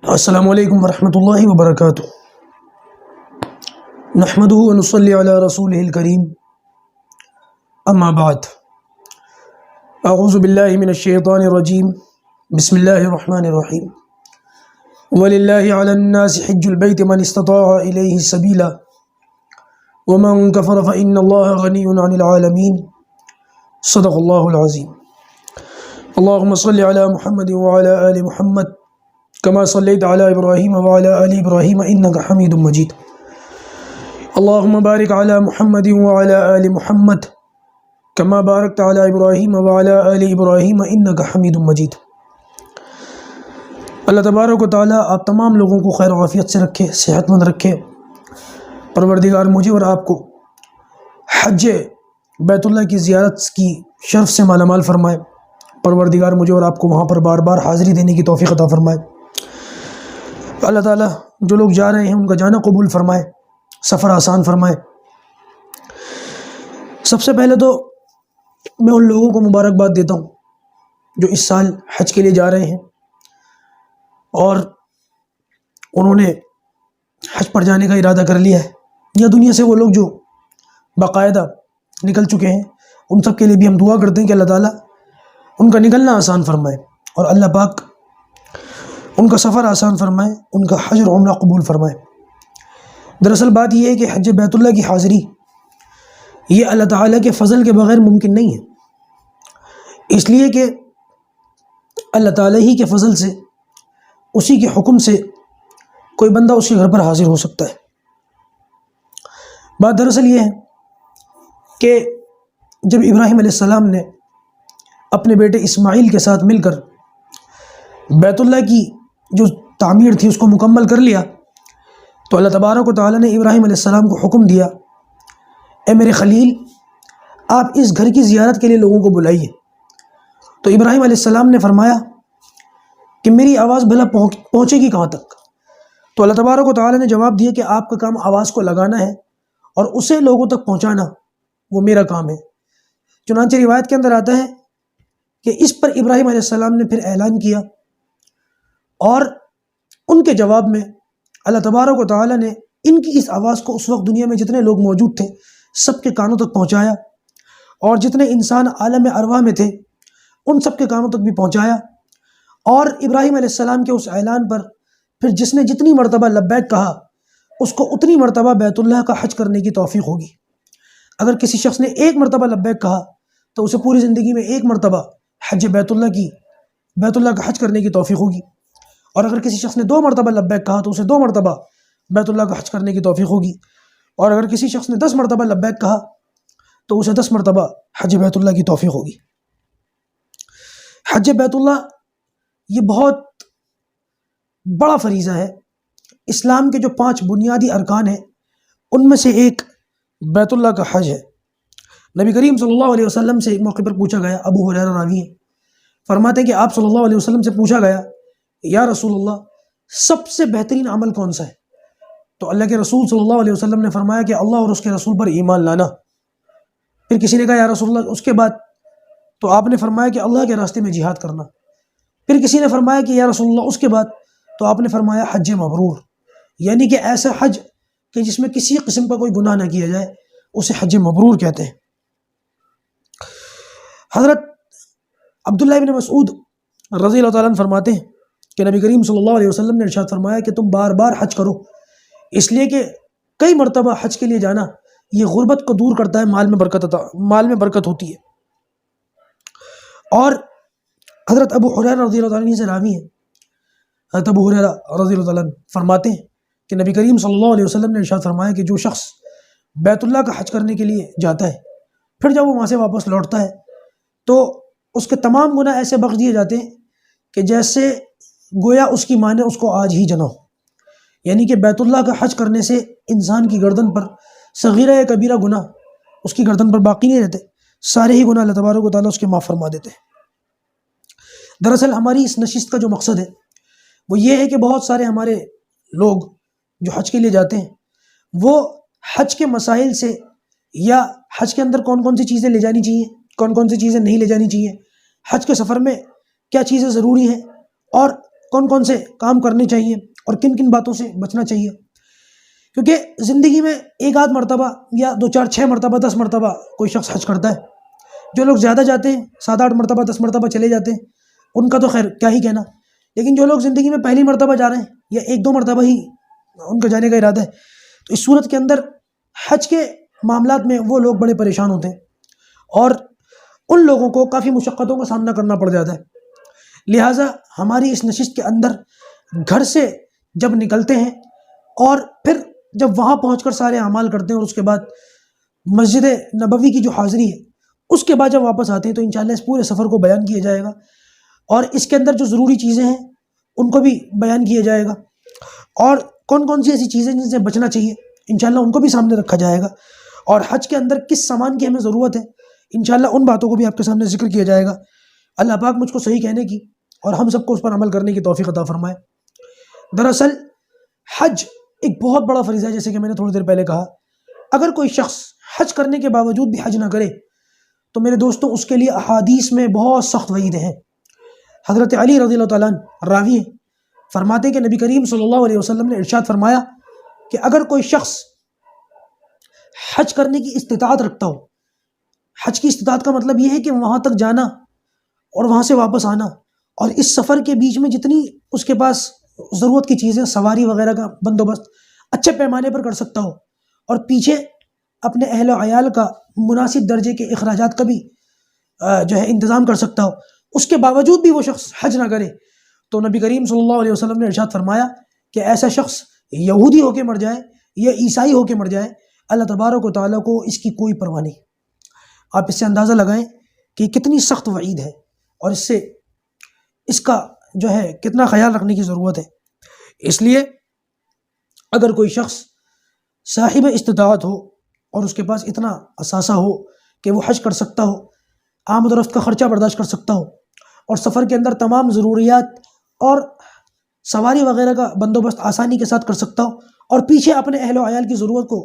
السلام علیکم ورحمۃ اللہ وبرکاتہ۔ نحمدہ ونصلی علی رسولہ الکریم، اما بعد، اعوذ باللہ من الشیطان الرجیم، بسم اللہ الرحمن الرحیم۔ وَلِلَّهِ عَلَى النَّاسِ حِجُّ الْبَيْتِ مَنِ اسْتَطَاعَ إِلَيْهِ سَبِيلًا وَمَنْ كَفَرَ فَإِنَّ اللَّهَ غَنِيٌّ عَنِ الْعَالَمِينَ۔ صدق اللہ العظیم۔ اللہم صلی علی محمد وعلی آل محمد کما صلیت علی ابراہیم وعلی آل ابراہیم انک حمید مجید۔ اللہم بارک علی محمد وعلی آل محمد کما بارکت علی ابراہیم وعلی آل ابراہیم انک حمید مجید۔ اللہ تبارک و تعالیٰ آپ تمام لوگوں کو خیر و عافیت سے رکھے، صحت مند رکھے۔ پروردگار مجھے اور آپ کو حج بیت اللہ کی زیارت کی شرف سے مالا مال فرمائے۔ پروردگار مجھے اور آپ کو وہاں پر بار بار حاضری دینے کی توفیق عطا فرمائے۔ اللہ تعالیٰ جو لوگ جا رہے ہیں ان کا جانا قبول فرمائے، سفر آسان فرمائے۔ سب سے پہلے تو میں ان لوگوں کو مبارکباد دیتا ہوں جو اس سال حج کے لیے جا رہے ہیں اور انہوں نے حج پر جانے کا ارادہ کر لیا ہے، یا دنیا سے وہ لوگ جو باقاعدہ نکل چکے ہیں، ان سب کے لیے بھی ہم دعا کرتے ہیں کہ اللہ تعالیٰ ان کا نکلنا آسان فرمائے اور اللہ پاک ان کا سفر آسان فرمائے، ان کا حج اور عمرہ قبول فرمائے۔ دراصل بات یہ ہے کہ حج بیت اللہ کی حاضری یہ اللہ تعالیٰ کے فضل کے بغیر ممکن نہیں ہے، اس لیے کہ اللہ تعالیٰ ہی کے فضل سے، اسی کے حکم سے کوئی بندہ اس کے گھر پر حاضر ہو سکتا ہے۔ بات دراصل یہ ہے کہ جب ابراہیم علیہ السلام نے اپنے بیٹے اسماعیل کے ساتھ مل کر بیت اللہ کی جو تعمیر تھی اس کو مکمل کر لیا، تو اللہ تبارک و تعالیٰ نے ابراہیم علیہ السلام کو حکم دیا، اے میرے خلیل، آپ اس گھر کی زیارت کے لیے لوگوں کو بلائیے۔ تو ابراہیم علیہ السلام نے فرمایا کہ میری آواز بھلا پہنچے گی کہاں تک؟ تو اللہ تبارک و تعالیٰ نے جواب دیا کہ آپ کا کام آواز کو لگانا ہے اور اسے لوگوں تک پہنچانا وہ میرا کام ہے۔ چنانچہ روایت کے اندر آتا ہے کہ اس پر ابراہیم علیہ السلام نے پھر اعلان کیا اور ان کے جواب میں اللہ تبارک و تعالیٰ نے ان کی اس آواز کو اس وقت دنیا میں جتنے لوگ موجود تھے سب کے کانوں تک پہنچایا، اور جتنے انسان عالم ارواح میں تھے ان سب کے کانوں تک بھی پہنچایا۔ اور ابراہیم علیہ السلام کے اس اعلان پر پھر جس نے جتنی مرتبہ لبیک کہا اس کو اتنی مرتبہ بیت اللہ کا حج کرنے کی توفیق ہوگی۔ اگر کسی شخص نے ایک مرتبہ لبیک کہا تو اسے پوری زندگی میں ایک مرتبہ حج بیت اللہ کا حج کرنے کی توفیق ہوگی، اور اگر کسی شخص نے 2 مرتبہ لبیک کہا تو اسے 2 مرتبہ بیت اللہ کا حج کرنے کی توفیق ہوگی، اور اگر کسی شخص نے 10 مرتبہ لبیک کہا تو اسے 10 مرتبہ حج بیت اللہ کی توفیق ہوگی۔ حج بیت اللہ یہ بہت بڑا فریضہ ہے۔ اسلام کے جو 5 بنیادی ارکان ہیں ان میں سے ایک بیت اللہ کا حج ہے۔ نبی کریم صلی اللہ علیہ وسلم سے ایک موقع پر پوچھا گیا، ابو ہریرہ راوی ہیں، فرماتے ہیں کہ آپ صلی اللہ علیہ وسلم سے پوچھا گیا، یا رسول اللہ سب سے بہترین عمل کون سا ہے؟ تو اللہ کے رسول صلی اللہ علیہ وسلم نے فرمایا کہ اللہ اور اس کے رسول پر ایمان لانا۔ پھر کسی نے کہا، یا رسول اللہ اس کے بعد؟ تو آپ نے فرمایا کہ اللہ کے راستے میں جہاد کرنا۔ پھر کسی نے فرمایا کہ یا رسول اللہ اس کے بعد؟ تو آپ نے فرمایا حج مبرور، یعنی کہ ایسا حج کہ جس میں کسی قسم کا کوئی گناہ نہ کیا جائے، اسے حج مبرور کہتے ہیں۔ حضرت عبداللہ بن مسعود رضی اللہ تعالیٰ عنہ فرماتے ہیں کہ نبی کریم صلی اللہ علیہ وسلم نے ارشاد فرمایا کہ تم بار بار حج کرو، اس لیے کہ کئی مرتبہ حج کے لیے جانا یہ غربت کو دور کرتا ہے، مال میں برکت ہوتی ہے۔ اور حضرت ابو ہریرہ رضی اللہ تعالیٰ عنہ سے راوی ہیں، حضرت ابو ہریرہ رضی اللہ تعالیٰ عنہ فرماتے ہیں کہ نبی کریم صلی اللہ علیہ وسلم نے ارشاد فرمایا کہ جو شخص بیت اللہ کا حج کرنے کے لیے جاتا ہے پھر جب وہ وہاں سے واپس لوٹتا ہے تو اس کے تمام گناہ ایسے بخش دیے جاتے ہیں کہ جیسے گویا اس کی ماں نے اس کو آج ہی جنا ہو۔ یعنی کہ بیت اللہ کا حج کرنے سے انسان کی گردن پر صغیرہ یا کبیرہ گناہ اس کی گردن پر باقی نہیں رہتے، سارے ہی گناہ اللہ تبارک و تعالیٰ اس کے معاف فرما دیتے ہیں۔ دراصل ہماری اس نشست کا جو مقصد ہے وہ یہ ہے کہ بہت سارے ہمارے لوگ جو حج کے لیے جاتے ہیں وہ حج کے مسائل سے، یا حج کے اندر کون کون سی چیزیں لے جانی چاہیے، کون کون سی چیزیں نہیں لے جانی چاہیے، حج کے سفر میں کیا چیزیں ضروری ہیں، اور کون کون سے کام کرنے چاہیے اور کن کن باتوں سے بچنا چاہیے، کیونکہ زندگی میں ایک آدھ مرتبہ یا 2 4 6 مرتبہ 10 مرتبہ کوئی شخص حج کرتا ہے۔ جو لوگ زیادہ جاتے ہیں 7 8 مرتبہ 10 مرتبہ چلے جاتے ہیں، ان کا تو خیر کیا ہی کہنا، لیکن جو لوگ زندگی میں پہلی مرتبہ جا رہے ہیں یا 1 2 مرتبہ ہی ان کا جانے کا ارادہ ہے، تو اس صورت کے اندر حج کے معاملات میں وہ لوگ بڑے پریشان ہوتے ہیں اور ان لوگوں کو کافی مشقتوں کا سامنا کرنا پڑ جاتا ہے۔ لہٰذا ہماری اس نشست کے اندر گھر سے جب نکلتے ہیں اور پھر جب وہاں پہنچ کر سارے اعمال کرتے ہیں اور اس کے بعد مسجد نبوی کی جو حاضری ہے اس کے بعد جب واپس آتے ہیں، تو انشاءاللہ اس پورے سفر کو بیان کیا جائے گا اور اس کے اندر جو ضروری چیزیں ہیں ان کو بھی بیان کیا جائے گا، اور کون کون سی ایسی چیزیں جن سے بچنا چاہیے انشاءاللہ ان کو بھی سامنے رکھا جائے گا، اور حج کے اندر کس سامان کی ہمیں ضرورت ہے انشاءاللہ ان باتوں کو بھی آپ کے سامنے ذکر کیا جائے گا۔ اللہ پاک مجھ کو صحیح کہنے کی اور ہم سب کو اس پر عمل کرنے کی توفیق عطا فرمائے۔ دراصل حج ایک بہت بڑا فریضہ ہے، جیسے کہ میں نے تھوڑی دیر پہلے کہا، اگر کوئی شخص حج کرنے کے باوجود بھی حج نہ کرے تو میرے دوستوں اس کے لیے احادیث میں بہت سخت وعیدیں ہیں۔ حضرت علی رضی اللہ تعالیٰ عنہ راوی ہیں، فرماتے ہیں کہ نبی کریم صلی اللہ علیہ وسلم نے ارشاد فرمایا کہ اگر کوئی شخص حج کرنے کی استطاعت رکھتا ہو، حج کی استطاعت کا مطلب یہ ہے کہ وہاں تک جانا اور وہاں سے واپس آنا، اور اس سفر کے بیچ میں جتنی اس کے پاس ضرورت کی چیزیں، سواری وغیرہ کا بندوبست اچھے پیمانے پر کر سکتا ہو، اور پیچھے اپنے اہل و عیال کا مناسب درجے کے اخراجات کا بھی جو ہے انتظام کر سکتا ہو، اس کے باوجود بھی وہ شخص حج نہ کرے، تو نبی کریم صلی اللہ علیہ وسلم نے ارشاد فرمایا کہ ایسا شخص یہودی ہو کے مر جائے یا عیسائی ہو کے مر جائے، اللہ تبارک و تعالیٰ کو اس کی کوئی پرواہ نہیں۔ آپ اس سے اندازہ لگائیں کہ کتنی سخت وعید ہے، اور اس کا جو ہے کتنا خیال رکھنے کی ضرورت ہے۔ اس لیے اگر کوئی شخص صاحب استطاعت ہو اور اس کے پاس اتنا اثاثہ ہو کہ وہ حج کر سکتا ہو، آمد و رفت کا خرچہ برداشت کر سکتا ہو، اور سفر کے اندر تمام ضروریات اور سواری وغیرہ کا بندوبست آسانی کے ساتھ کر سکتا ہو، اور پیچھے اپنے اہل و عیال کی ضرورت کو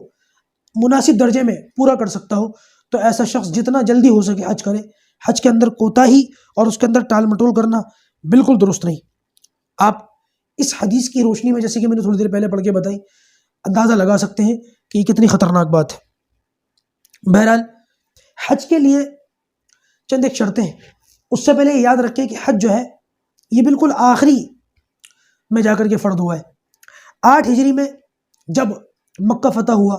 مناسب درجے میں پورا کر سکتا ہو، تو ایسا شخص جتنا جلدی ہو سکے حج کرے۔ حج کے اندر کوتاہی اور اس کے اندر ٹال مٹول کرنا بالکل درست نہیں۔ آپ اس حدیث کی روشنی میں، جیسے کہ میں نے تھوڑی دیر پہلے پڑھ کے بتائی، اندازہ لگا سکتے ہیں کہ یہ کتنی خطرناک بات ہے۔ بہرحال حج کے لیے چند ایک شرطیں ہیں۔ اس سے پہلے یہ یاد رکھیں کہ حج جو ہے یہ بالکل آخری میں جا کر کے فرض ہوا ہے۔ 8 ہجری میں جب مکہ فتح ہوا،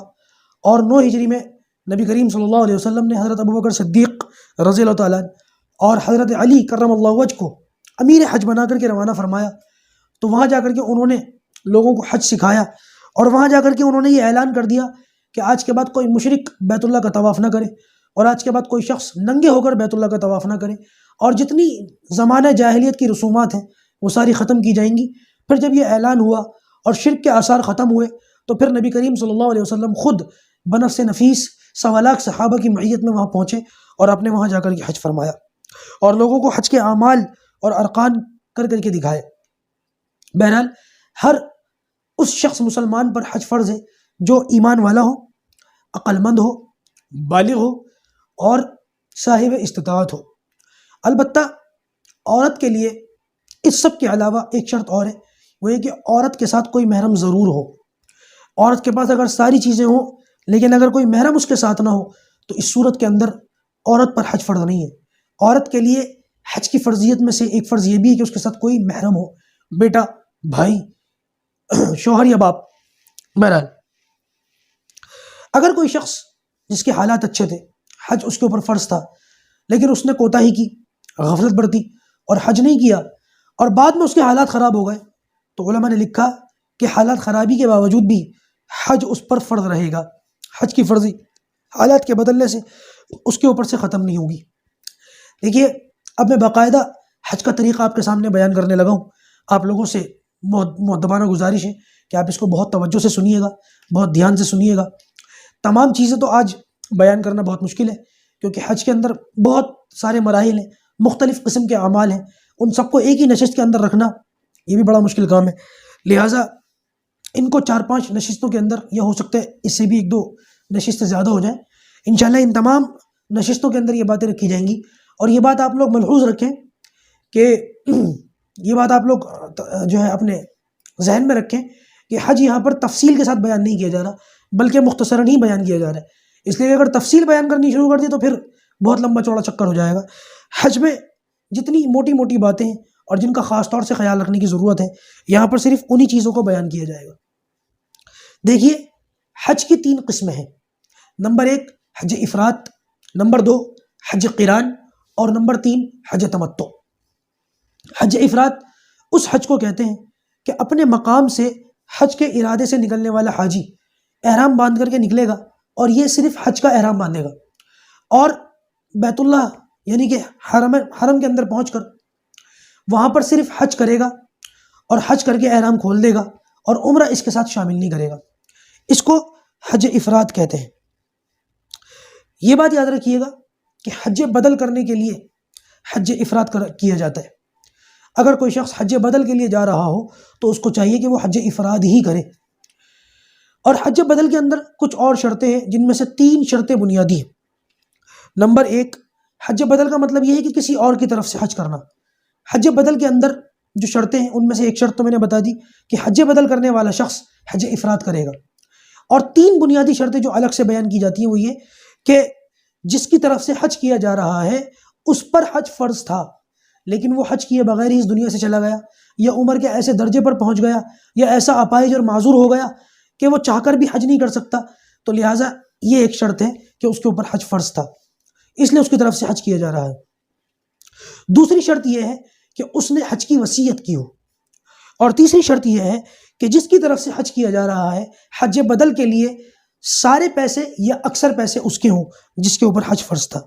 اور 9 ہجری میں نبی کریم صلی اللہ علیہ وسلم نے حضرت ابوبکر صدیق رضی اللہ تعالیٰ عنہ اور حضرت علی کرم اللہ وجہ کو امیر حج بنا کر کے روانہ فرمایا، تو وہاں جا کر کے انہوں نے لوگوں کو حج سکھایا، اور وہاں جا کر کے انہوں نے یہ اعلان کر دیا کہ آج کے بعد کوئی مشرک بیت اللہ کا طواف نہ کرے، اور آج کے بعد کوئی شخص ننگے ہو کر بیت اللہ کا طواف نہ کرے، اور جتنی زمانہ جاہلیت کی رسومات ہیں وہ ساری ختم کی جائیں گی۔ پھر جب یہ اعلان ہوا اور شرک کے آثار ختم ہوئے، تو پھر نبی کریم صلی اللہ علیہ وسلم خود بنفس نفیس 1.25 لاکھ صحابہ کی معیت میں وہاں پہنچے، اور آپ نے وہاں جا کر کے حج فرمایا، اور لوگوں کو حج کے اعمال اور ارکان کر کر کے دکھائے۔ بہرحال ہر اس شخص مسلمان پر حج فرض ہے جو ایمان والا ہو، عقل مند ہو، بالغ ہو اور صاحب استطاعت ہو۔ البتہ عورت کے لیے اس سب کے علاوہ ایک شرط اور ہے، وہ یہ کہ عورت کے ساتھ کوئی محرم ضرور ہو۔ عورت کے پاس اگر ساری چیزیں ہوں لیکن اگر کوئی محرم اس کے ساتھ نہ ہو، تو اس صورت کے اندر عورت پر حج فرض نہیں ہے۔ عورت کے لیے حج کی فرضیت میں سے ایک فرض یہ بھی ہے کہ اس کے ساتھ کوئی محرم ہو، بیٹا، بھائی، شوہر یا باپ۔ بہرحال اگر کوئی شخص جس کے حالات اچھے تھے، حج اس کے اوپر فرض تھا، لیکن اس نے کوتاہی کی، غفلت برتی اور حج نہیں کیا، اور بعد میں اس کے حالات خراب ہو گئے، تو علماء نے لکھا کہ حالات خرابی کے باوجود بھی حج اس پر فرض رہے گا۔ حج کی فرضی حالات کے بدلنے سے اس کے اوپر سے ختم نہیں ہوگی۔ دیکھیے، اب میں باقاعدہ حج کا طریقہ آپ کے سامنے بیان کرنے لگا ہوں۔ آپ لوگوں سے مؤدبانہ گزارش ہے کہ آپ اس کو بہت توجہ سے سنیے گا، بہت دھیان سے سنیے گا۔ تمام چیزیں تو آج بیان کرنا بہت مشکل ہے، کیونکہ حج کے اندر بہت سارے مراحل ہیں، مختلف قسم کے اعمال ہیں، ان سب کو ایک ہی نشست کے اندر رکھنا یہ بھی بڑا مشکل کام ہے۔ لہٰذا ان کو 4-5 نشستوں کے اندر، یا ہو سکتا ہے اس سے بھی 1-2 نشستیں زیادہ ہو جائیں، انشاءاللہ ان تمام نشستوں کے اندر یہ باتیں رکھی جائیں گی۔ اور یہ بات آپ لوگ ملحوظ رکھیں کہ یہ بات آپ لوگ جو ہے اپنے ذہن میں رکھیں کہ حج یہاں پر تفصیل کے ساتھ بیان نہیں کیا جا رہا بلکہ مختصراً ہی بیان کیا جا رہا ہے، اس لیے اگر تفصیل بیان کرنی شروع کر دی تو پھر بہت لمبا چوڑا چکر ہو جائے گا۔ حج میں جتنی موٹی موٹی باتیں ہیں اور جن کا خاص طور سے خیال رکھنے کی ضرورت ہے، یہاں پر صرف انہی چیزوں کو بیان کیا جائے گا۔ دیکھیے، حج کی 3 قسمیں ہیں۔ نمبر 1 حج افراد، نمبر 2 حج قران، اور نمبر 3 حج تمتع۔ حج افراد اس حج کو کہتے ہیں کہ اپنے مقام سے حج کے ارادے سے نکلنے والا حاجی احرام باندھ کر کے نکلے گا، اور یہ صرف حج کا احرام باندھے گا، اور بیت اللہ یعنی کہ حرم کے اندر پہنچ کر وہاں پر صرف حج کرے گا، اور حج کر کے احرام کھول دے گا، اور عمرہ اس کے ساتھ شامل نہیں کرے گا۔ اس کو حج افراد کہتے ہیں۔ یہ بات یاد رکھیے گا کہ حج بدل کرنے کے لیے حج افراد کیا جاتا ہے۔ اگر کوئی شخص حج بدل کے لیے جا رہا ہو تو اس کو چاہیے کہ وہ حج افراد ہی کرے۔ اور حج بدل کے اندر کچھ اور شرطیں ہیں، جن میں سے 3 شرطیں بنیادی ہیں۔ نمبر 1 حج بدل کا مطلب یہ ہے کہ کسی اور کی طرف سے حج کرنا۔ حج بدل کے اندر جو شرطیں ہیں ان میں سے ایک شرط تو میں نے بتا دی کہ حج بدل کرنے والا شخص حج افراد کرے گا، اور 3 بنیادی شرطیں جو الگ سے بیان کی جاتی ہیں وہ یہ کہ جس کی طرف سے حج کیا جا رہا ہے اس پر حج فرض تھا لیکن وہ حج کیے بغیر ہی اس دنیا سے چلا گیا، یا عمر کے ایسے درجے پر پہنچ گیا، یا ایسا اپاہج اور معذور ہو گیا کہ وہ چاہ کر بھی حج نہیں کر سکتا، تو لہٰذا یہ ایک شرط ہے کہ اس کے اوپر حج فرض تھا، اس لیے اس کی طرف سے حج کیا جا رہا ہے۔ دوسری شرط یہ ہے کہ اس نے حج کی وصیت کی ہو، اور تیسری شرط یہ ہے کہ جس کی طرف سے حج کیا جا رہا ہے حج بدل کے لیے سارے پیسے یا اکثر پیسے اس کے ہوں جس کے اوپر حج فرض تھا۔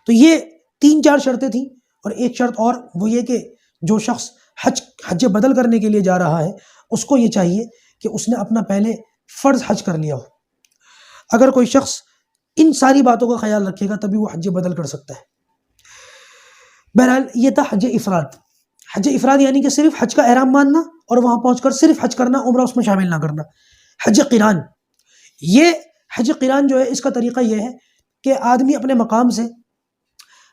تو یہ 3-4 شرطیں تھیں، اور ایک شرط اور وہ یہ کہ جو شخص حج بدل کرنے کے لیے جا رہا ہے اس کو یہ چاہیے کہ اس نے اپنا پہلے فرض حج کر لیا ہو۔ اگر کوئی شخص ان ساری باتوں کا خیال رکھے گا تبھی وہ حج بدل کر سکتا ہے۔ بہرحال یہ تھا حج افراد۔ حج افراد یعنی کہ صرف حج کا احرام باندھنا اور وہاں پہنچ کر صرف حج کرنا، عمرہ اس میں شامل نہ کرنا۔ حج قران، یہ حج قران جو ہے اس کا طریقہ یہ ہے کہ آدمی اپنے مقام سے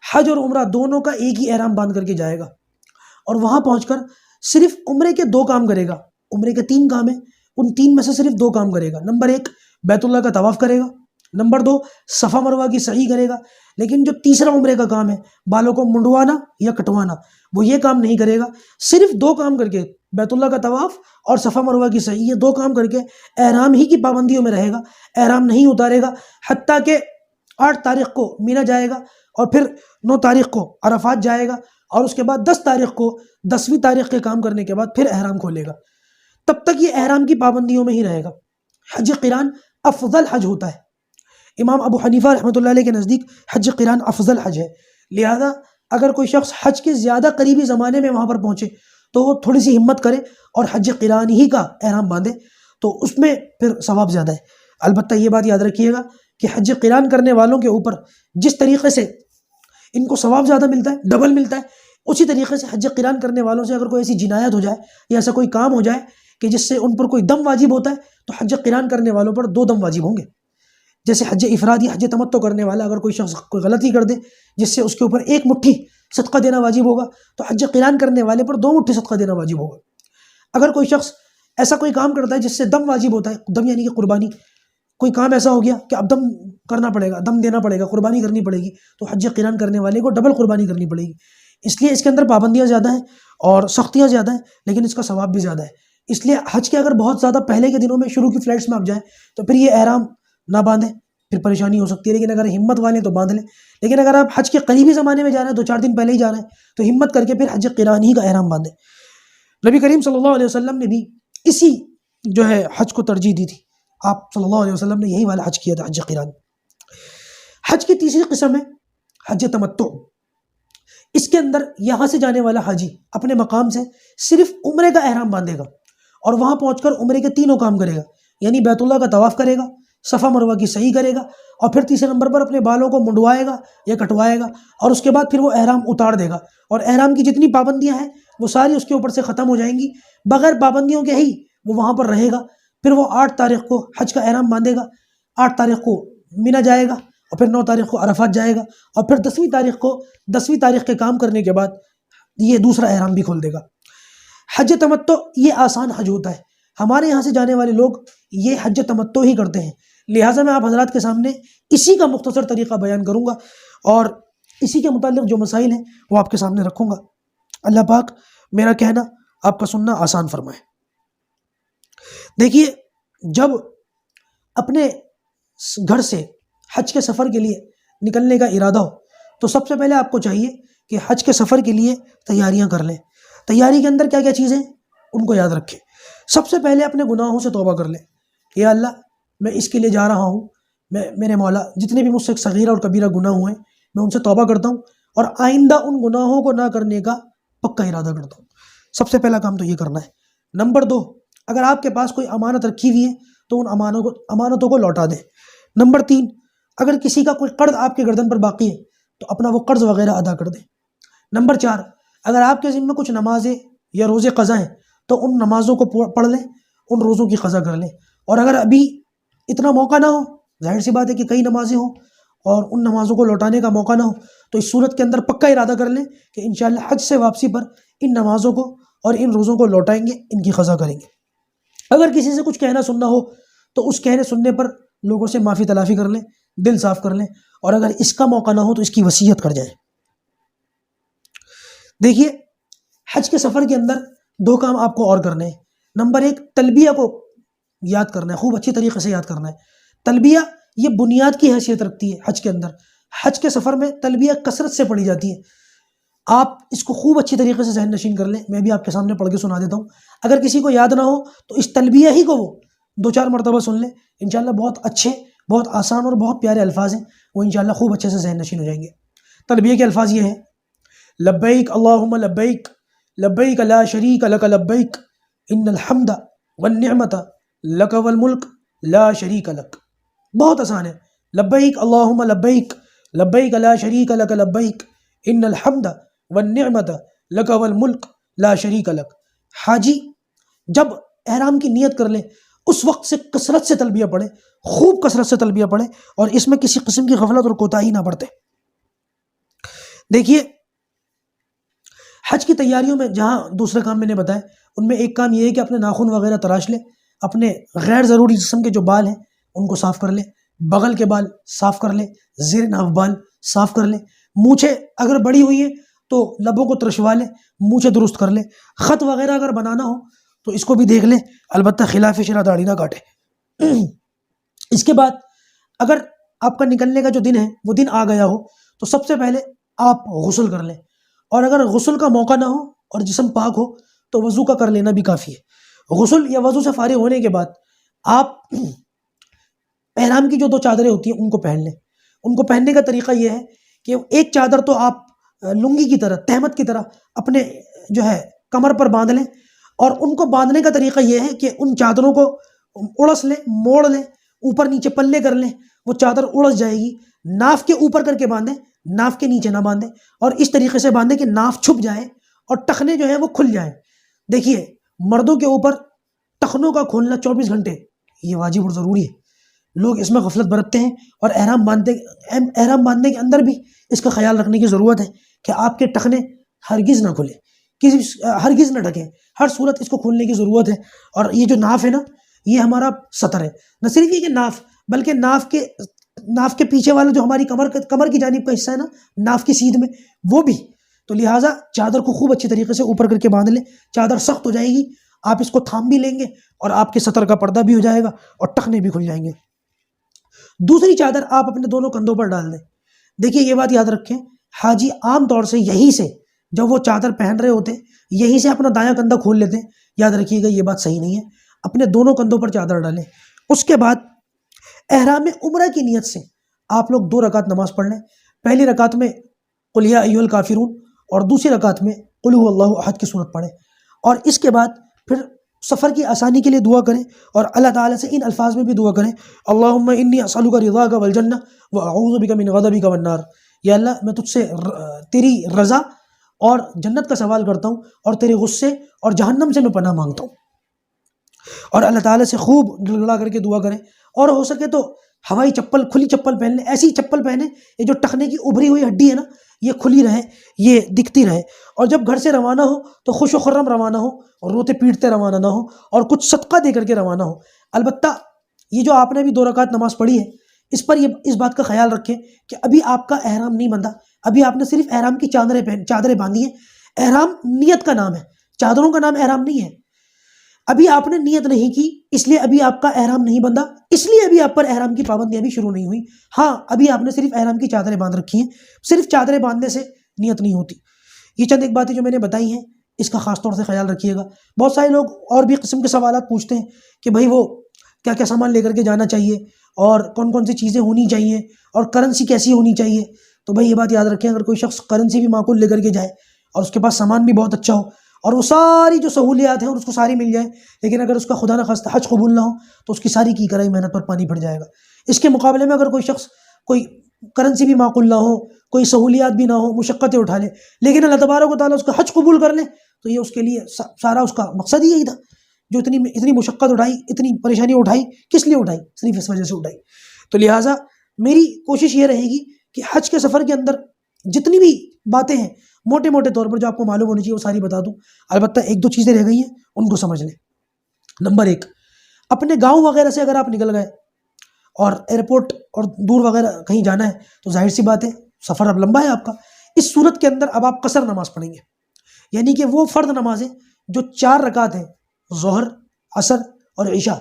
حج اور عمرہ دونوں کا ایک ہی احرام باندھ کر کے جائے گا، اور وہاں پہنچ کر صرف عمرے کے 2 کام کرے گا۔ عمرے کے 3 کام ہیں، ان 3 میں سے صرف 2 کام کرے گا۔ نمبر 1 بیت اللہ کا طواف کرے گا، نمبر 2 صفا مروہ کی سعی کرے گا، لیکن جو تیسرا عمرے کا کام ہے بالوں کو منڈوانا یا کٹوانا، وہ یہ کام نہیں کرے گا۔ صرف 2 کام کر کے بیت اللہ کا طواف اور صفا مروہ کی سعی، یہ 2 کام کر کے احرام ہی کی پابندیوں میں رہے گا، احرام نہیں اتارے گا، حتیٰ کہ 8 تاریخ کو مینا جائے گا، اور پھر 9 تاریخ کو عرفات جائے گا، اور اس کے بعد 10 تاریخ کو 10ویں تاریخ کے کام کرنے کے بعد پھر احرام کھولے گا۔ تب تک یہ احرام کی پابندیوں میں ہی رہے گا۔ حج قران افضل حج ہوتا ہے۔ امام ابو حنیفہ رحمۃ اللہ علیہ کے نزدیک حج قران افضل حج ہے، لہذا اگر کوئی شخص حج کے زیادہ قریبی زمانے میں وہاں پر پہنچے تو وہ تھوڑی سی ہمت کرے اور حج قران ہی کا احرام باندھے، تو اس میں پھر ثواب زیادہ ہے۔ البتہ یہ بات یاد رکھیے گا کہ حج قران کرنے والوں کے اوپر جس طریقے سے ان کو ثواب زیادہ ملتا ہے، ڈبل ملتا ہے، اسی طریقے سے حج قران کرنے والوں سے اگر کوئی ایسی جنایت ہو جائے یا ایسا کوئی کام ہو جائے کہ جس سے ان پر کوئی دم واجب ہوتا ہے تو حج قران کرنے والوں پر 2 دم واجب ہوں گے۔ جیسے حج افراد یا حج تمتع کرنے والا اگر کوئی شخص کوئی غلطی کر دے جس سے اس کے اوپر 1 مٹھی صدقہ دینا واجب ہوگا، تو حج قران کرنے والے پر 2 مٹھی صدقہ دینا واجب ہوگا۔ اگر کوئی شخص ایسا کوئی کام کرتا ہے جس سے دم واجب ہوتا ہے، دم یعنی کہ قربانی، کوئی کام ایسا ہو گیا کہ اب دم کرنا پڑے گا، دم دینا پڑے گا، قربانی کرنی پڑے گی، تو حج قران کرنے والے کو ڈبل قربانی کرنی پڑے گی۔ اس لیے اس کے اندر پابندیاں زیادہ ہیں اور سختیاں زیادہ ہیں، لیکن اس کا ثواب بھی زیادہ ہے۔ اس لیے حج کے اگر بہت زیادہ پہلے کے دنوں میں شروع کی فلائٹس میں آپ جائیں تو پھر یہ احرام نہ باندھیں، پھر پریشانی ہو سکتی ہے، لیکن اگر ہمت والے تو باندھ لیں۔ لیکن اگر آپ حج کے قریبی زمانے میں جا رہے ہیں، 2-4 دن پہلے ہی جا رہے ہیں، تو ہمت کر کے پھر حج قران ہی کا احرام باندھیں۔ نبی کریم صلی اللہ علیہ وسلم نے بھی اسی جو ہے حج کو ترجیح دی تھی، آپ صلی اللہ علیہ وسلم نے یہی والا حج کیا تھا، حج قران۔ حج کی تیسری قسم ہے حج تمتع۔ اس کے اندر یہاں سے جانے والا حاجی اپنے مقام سے صرف عمرے کا احرام باندھے گا اور وہاں پہنچ کر عمرے کے 3 کام کرے گا، یعنی بیت اللہ کا طواف کرے گا، صفا مروہ کی سعی کرے گا، اور پھر تیسرے نمبر پر اپنے بالوں کو منڈوائے گا یا کٹوائے گا، اور اس کے بعد پھر وہ احرام اتار دے گا، اور احرام کی جتنی پابندیاں ہیں وہ ساری اس کے اوپر سے ختم ہو جائیں گی۔ بغیر پابندیوں کے ہی وہ وہاں پر رہے گا۔ پھر وہ 8 تاریخ کو حج کا احرام باندھے گا، 8 تاریخ کو مینا جائے گا، اور پھر 9 تاریخ کو عرفات جائے گا، اور پھر 10ویں تاریخ کے کام کرنے کے بعد یہ دوسرا احرام بھی کھول دے گا۔ حج تمتع یہ آسان حج ہوتا ہے، ہمارے یہاں سے جانے والے لوگ یہ حج تمتع ہی کرتے ہیں، لہٰذا میں آپ حضرات کے سامنے اسی کا مختصر طریقہ بیان کروں گا اور اسی کے متعلق جو مسائل ہیں وہ آپ کے سامنے رکھوں گا۔ اللہ پاک میرا کہنا آپ کا سننا آسان فرمائے۔ دیکھیے، جب اپنے گھر سے حج کے سفر کے لیے نکلنے کا ارادہ ہو تو سب سے پہلے آپ کو چاہیے کہ حج کے سفر کے لیے تیاریاں کر لیں۔ تیاری کے اندر کیا کیا چیزیں ان کو یاد رکھیں۔ سب سے پہلے اپنے گناہوں سے توبہ کر لیں کہ یا اللہ میں اس کے لیے جا رہا ہوں، میرے مولا جتنے بھی مجھ سے صغیرہ اور کبیرہ گناہ ہوئے ہیں میں ان سے توبہ کرتا ہوں اور آئندہ ان گناہوں کو نہ کرنے کا پکا ارادہ کرتا ہوں۔ سب سے پہلا کام تو یہ کرنا ہے۔ نمبر 2، اگر آپ کے پاس کوئی امانت رکھی ہوئی ہے تو ان امانتوں کو لوٹا دیں۔ نمبر 3، اگر کسی کا کوئی قرض آپ کے گردن پر باقی ہے تو اپنا وہ قرض وغیرہ ادا کر دیں۔ نمبر 4، اگر آپ کے ذمہ کچھ نمازیں یا روزے قضا ہیں تو ان نمازوں کو پڑھ لیں، ان روزوں کی قضا کر لیں۔ اور اگر ابھی اتنا موقع نہ ہو، ظاہر سی بات ہے کہ کئی نمازیں ہوں اور ان نمازوں کو لوٹانے کا موقع نہ ہو، تو اس صورت کے اندر پکا ارادہ کر لیں کہ انشاءاللہ حج سے واپسی پر ان نمازوں کو اور ان روزوں کو لوٹائیں گے، ان کی قضا کریں گے۔ اگر کسی سے کچھ کہنا سننا ہو تو اس کہنے سننے پر لوگوں سے معافی تلافی کر لیں، دل صاف کر لیں، اور اگر اس کا موقع نہ ہو تو اس کی وصیت کر جائیں۔ دیکھیے، حج کے سفر کے اندر 2 کام آپ کو اور کرنے ہیں۔ نمبر 1، تلبیہ کو یاد کرنا ہے، خوب اچھی طریقے سے یاد کرنا ہے۔ تلبیہ یہ بنیاد کی حیثیت رکھتی ہے حج کے اندر۔ حج کے سفر میں تلبیہ کثرت سے پڑھی جاتی ہے، آپ اس کو خوب اچھی طریقے سے ذہن نشین کر لیں۔ میں بھی آپ کے سامنے پڑھ کے سنا دیتا ہوں، اگر کسی کو یاد نہ ہو تو اس تلبیہ ہی کو وہ 2-4 مرتبہ سن لیں، انشاءاللہ بہت اچھے، بہت آسان اور بہت پیارے الفاظ ہیں، وہ انشاءاللہ خوب اچھے سے ذہن نشین ہو جائیں گے۔ تلبیہ کے الفاظ یہ ہیں: لبیک اللہم لبیک، لبیک لا شریک لک لبیک، ان الحمد والنعمت لک والملک لا شریک لک۔ بہت آسان ہے۔ لبیک اللہم لبیک، لبیک لا شریک لک لبیک، ان الحمد والنعمت لک والملک لا شریک لک۔ حاجی جب احرام کی نیت کر لیں اس وقت سے کثرت سے تلبیہ پڑھیں، خوب کثرت سے تلبیہ پڑھیں، اور اس میں کسی قسم کی غفلت اور کوتاہی نہ برتیں۔ دیکھیے، حج کی تیاریوں میں جہاں دوسرے کام میں نے بتائے، ان میں ایک کام یہ ہے کہ اپنے ناخن وغیرہ تراش لیں، اپنے غیر ضروری جسم کے جو بال ہیں ان کو صاف کر لیں، بغل کے بال صاف کر لیں، زیر ناف بال صاف کر لیں، مونچھیں اگر بڑی ہوئی ہیں تو لبوں کو ترشوا لیں، مونچھیں درست کر لیں، خط وغیرہ اگر بنانا ہو تو اس کو بھی دیکھ لیں، البتہ خلاف شرع داڑھی نہ کاٹیں۔ اس کے بعد اگر آپ کا نکلنے کا جو دن ہے وہ دن آ گیا ہو تو سب سے پہلے آپ غسل کر لیں، اور اگر غسل کا موقع نہ ہو اور جسم پاک ہو تو وضو کا کر لینا بھی کافی ہے۔ غسل یا وضو سے فارغ ہونے کے بعد آپ احرام کی جو 2 چادریں ہوتی ہیں ان کو پہن لیں۔ ان کو پہننے کا طریقہ یہ ہے کہ ایک چادر تو آپ لنگی کی طرح، تہمت کی طرح اپنے جو ہے کمر پر باندھ لیں، اور ان کو باندھنے کا طریقہ یہ ہے کہ ان چادروں کو اڑس لیں، موڑ لیں، اوپر نیچے پلے کر لیں، وہ چادر اڑس جائے گی۔ ناف کے اوپر کر کے باندھیں، ناف کے نیچے نہ باندھیں، اور اس طریقے سے باندھیں کہ ناف چھپ جائے اور ٹخنے جو ہیں وہ کھل جائیں۔ دیکھیے، مردوں کے اوپر ٹخنوں کا کھولنا 24 گھنٹے یہ واجب اور ضروری ہے۔ لوگ اس میں غفلت برتتے ہیں، اور احرام باندھنے کے اندر بھی اس کا خیال رکھنے کی ضرورت ہے کہ آپ کے ٹخنے ہرگز نہ کھلیں، ہرگز نہ ڈھکیں، ہر صورت اس کو کھولنے کی ضرورت ہے۔ اور یہ جو ناف ہے نا، یہ ہمارا سطر ہے، نہ صرف یہ کہ ناف، بلکہ ناف کے پیچھے والا جو ہماری کمر کی جانب کا حصہ ہے نا، ناف کی سیدھ میں، وہ بھی۔ تو لہٰذا چادر کو خوب اچھی طریقے سے اوپر کر کے باندھ لیں، چادر سخت ہو جائے گی، آپ اس کو تھام بھی لیں گے اور آپ کے سطر کا پردہ بھی ہو جائے گا اور ٹخنے بھی کھل جائیں گے۔ دوسری چادر آپ اپنے دونوں کندھوں پر ڈال دیں۔ دیکھیے، یہ بات یاد رکھیں، حاجی عام طور سے یہی سے جب وہ چادر پہن رہے ہوتے ہیں یہی سے اپنا دایاں کندھا کھول لیتے ہیں۔ یاد رکھیے گا، یہ بات صحیح نہیں ہے، اپنے دونوں کندھوں پر چادر ڈالیں۔ اس کے بعد احرام عمرہ کی نیت سے آپ لوگ 2 رکعت نماز پڑھ لیں۔ پہلی رکعت میں قل یا ایھا الکافرون اور دوسری رکعت میں قل ھو اللہ احد کی صورت پڑھیں، اور اس کے بعد پھر سفر کی آسانی کے لیے دعا کریں، اور اللہ تعالیٰ سے ان الفاظ میں بھی دعا کریں: اللہم انی اسألک رضاک والجنہ واعوذ بک من غضبک والنار۔ یا اللہ، میں تجھ سے تیری رضا اور جنت کا سوال کرتا ہوں، اور تیرے غصے اور جہنم سے میں پناہ مانگتا ہوں۔ اور اللہ تعالیٰ سے خوب گڑگڑا کر کے دعا کریں، اور ہو سکے تو ہوائی چپل، کھلی چپل پہن لیں، ایسی چپل پہنیں یہ جو ٹخنے کی ابھری ہوئی ہڈی ہے نا یہ کھلی رہے، یہ دکھتی رہے، اور جب گھر سے روانہ ہو تو خوش و خرم روانہ ہو، اور روتے پیٹتے روانہ نہ ہو، اور کچھ صدقہ دے کر کے روانہ ہو۔ البتہ یہ جو آپ نے ابھی 2 رکعت نماز پڑھی ہے، اس پر اس بات کا خیال رکھیں کہ ابھی آپ کا احرام نہیں بندھا، ابھی آپ نے صرف احرام کی چادریں باندھی ہیں۔ احرام نیت کا نام ہے، چادروں کا نام احرام نہیں ہے۔ ابھی آپ نے نیت نہیں کی، اس لیے ابھی آپ کا احرام نہیں بندھا، اس لیے ابھی آپ پر احرام کی پابندیاں بھی شروع نہیں ہوئی۔ ہاں، ابھی آپ نے صرف احرام کی چادریں باندھ رکھی ہیں، صرف چادریں باندھنے سے نیت نہیں ہوتی۔ یہ چند ایک باتیں جو میں نے بتائی ہیں، اس کا خاص طور سے خیال رکھیے گا۔ بہت سارے لوگ اور بھی قسم کے سوالات پوچھتے ہیں کہ بھائی وہ کیا کیا سامان لے کر کے جانا چاہیے، اور کون کون سی چیزیں ہونی چاہیے، اور کرنسی کیسی ہونی چاہیے۔ تو بھائی یہ بات یاد رکھیں، اگر کوئی شخص کرنسی بھی معقول لے کر کے جائے اور اس کے پاس سامان بھی بہت اچھا ہو، اور وہ ساری جو سہولیات ہیں اس کو ساری مل جائیں، لیکن اگر اس کا خدا نخواستہ حج قبول نہ ہو تو اس کی ساری کی کرائی محنت پر پانی پڑ جائے گا۔ اس کے مقابلے میں اگر کوئی شخص کوئی کرنسی بھی معقول نہ ہو، کوئی سہولیات بھی نہ ہو، مشقتیں اٹھا لے، لیکن اللہ تبارک و تعالیٰ اس کا حج قبول کر لے، تو یہ اس کے لیے سارا اس کا مقصد ہی یہی تھا۔ جو اتنی مشقت اٹھائی، اتنی پریشانی اٹھائی، کس لیے اٹھائی؟ صرف اس وجہ سے اٹھائی۔ تو لہٰذا میری کوشش یہ رہے گی کہ حج کے سفر کے اندر جتنی بھی باتیں ہیں موٹے موٹے طور پر جو آپ کو معلوم ہونی چاہیے وہ ساری بتا دوں۔ البتہ 1-2 چیزیں رہ گئی ہیں، ان کو سمجھ لیں۔ نمبر 1، اپنے گاؤں وغیرہ سے اگر آپ نکل گئے اور ایئرپورٹ اور دور وغیرہ کہیں جانا ہے تو ظاہر سی بات ہے سفر اب لمبا ہے آپ کا۔ اس صورت کے اندر اب آپ قصر نماز پڑھیں گے، یعنی کہ وہ فرض نمازیں جو 4 رکعت ہیں، ظہر، عصر اور عشاء،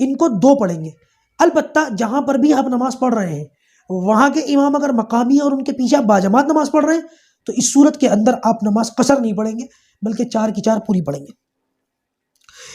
ان کو 2 پڑھیں گے۔ البتہ جہاں پر بھی آپ نماز پڑھ رہے ہیں وہاں کے امام اگر مقامی ہیں اور ان کے پیچھے آپ باجماعت نماز پڑھ رہے ہیں تو اس صورت کے اندر آپ نماز قصر نہیں پڑھیں گے، بلکہ 4 کی 4 پوری پڑھیں گے۔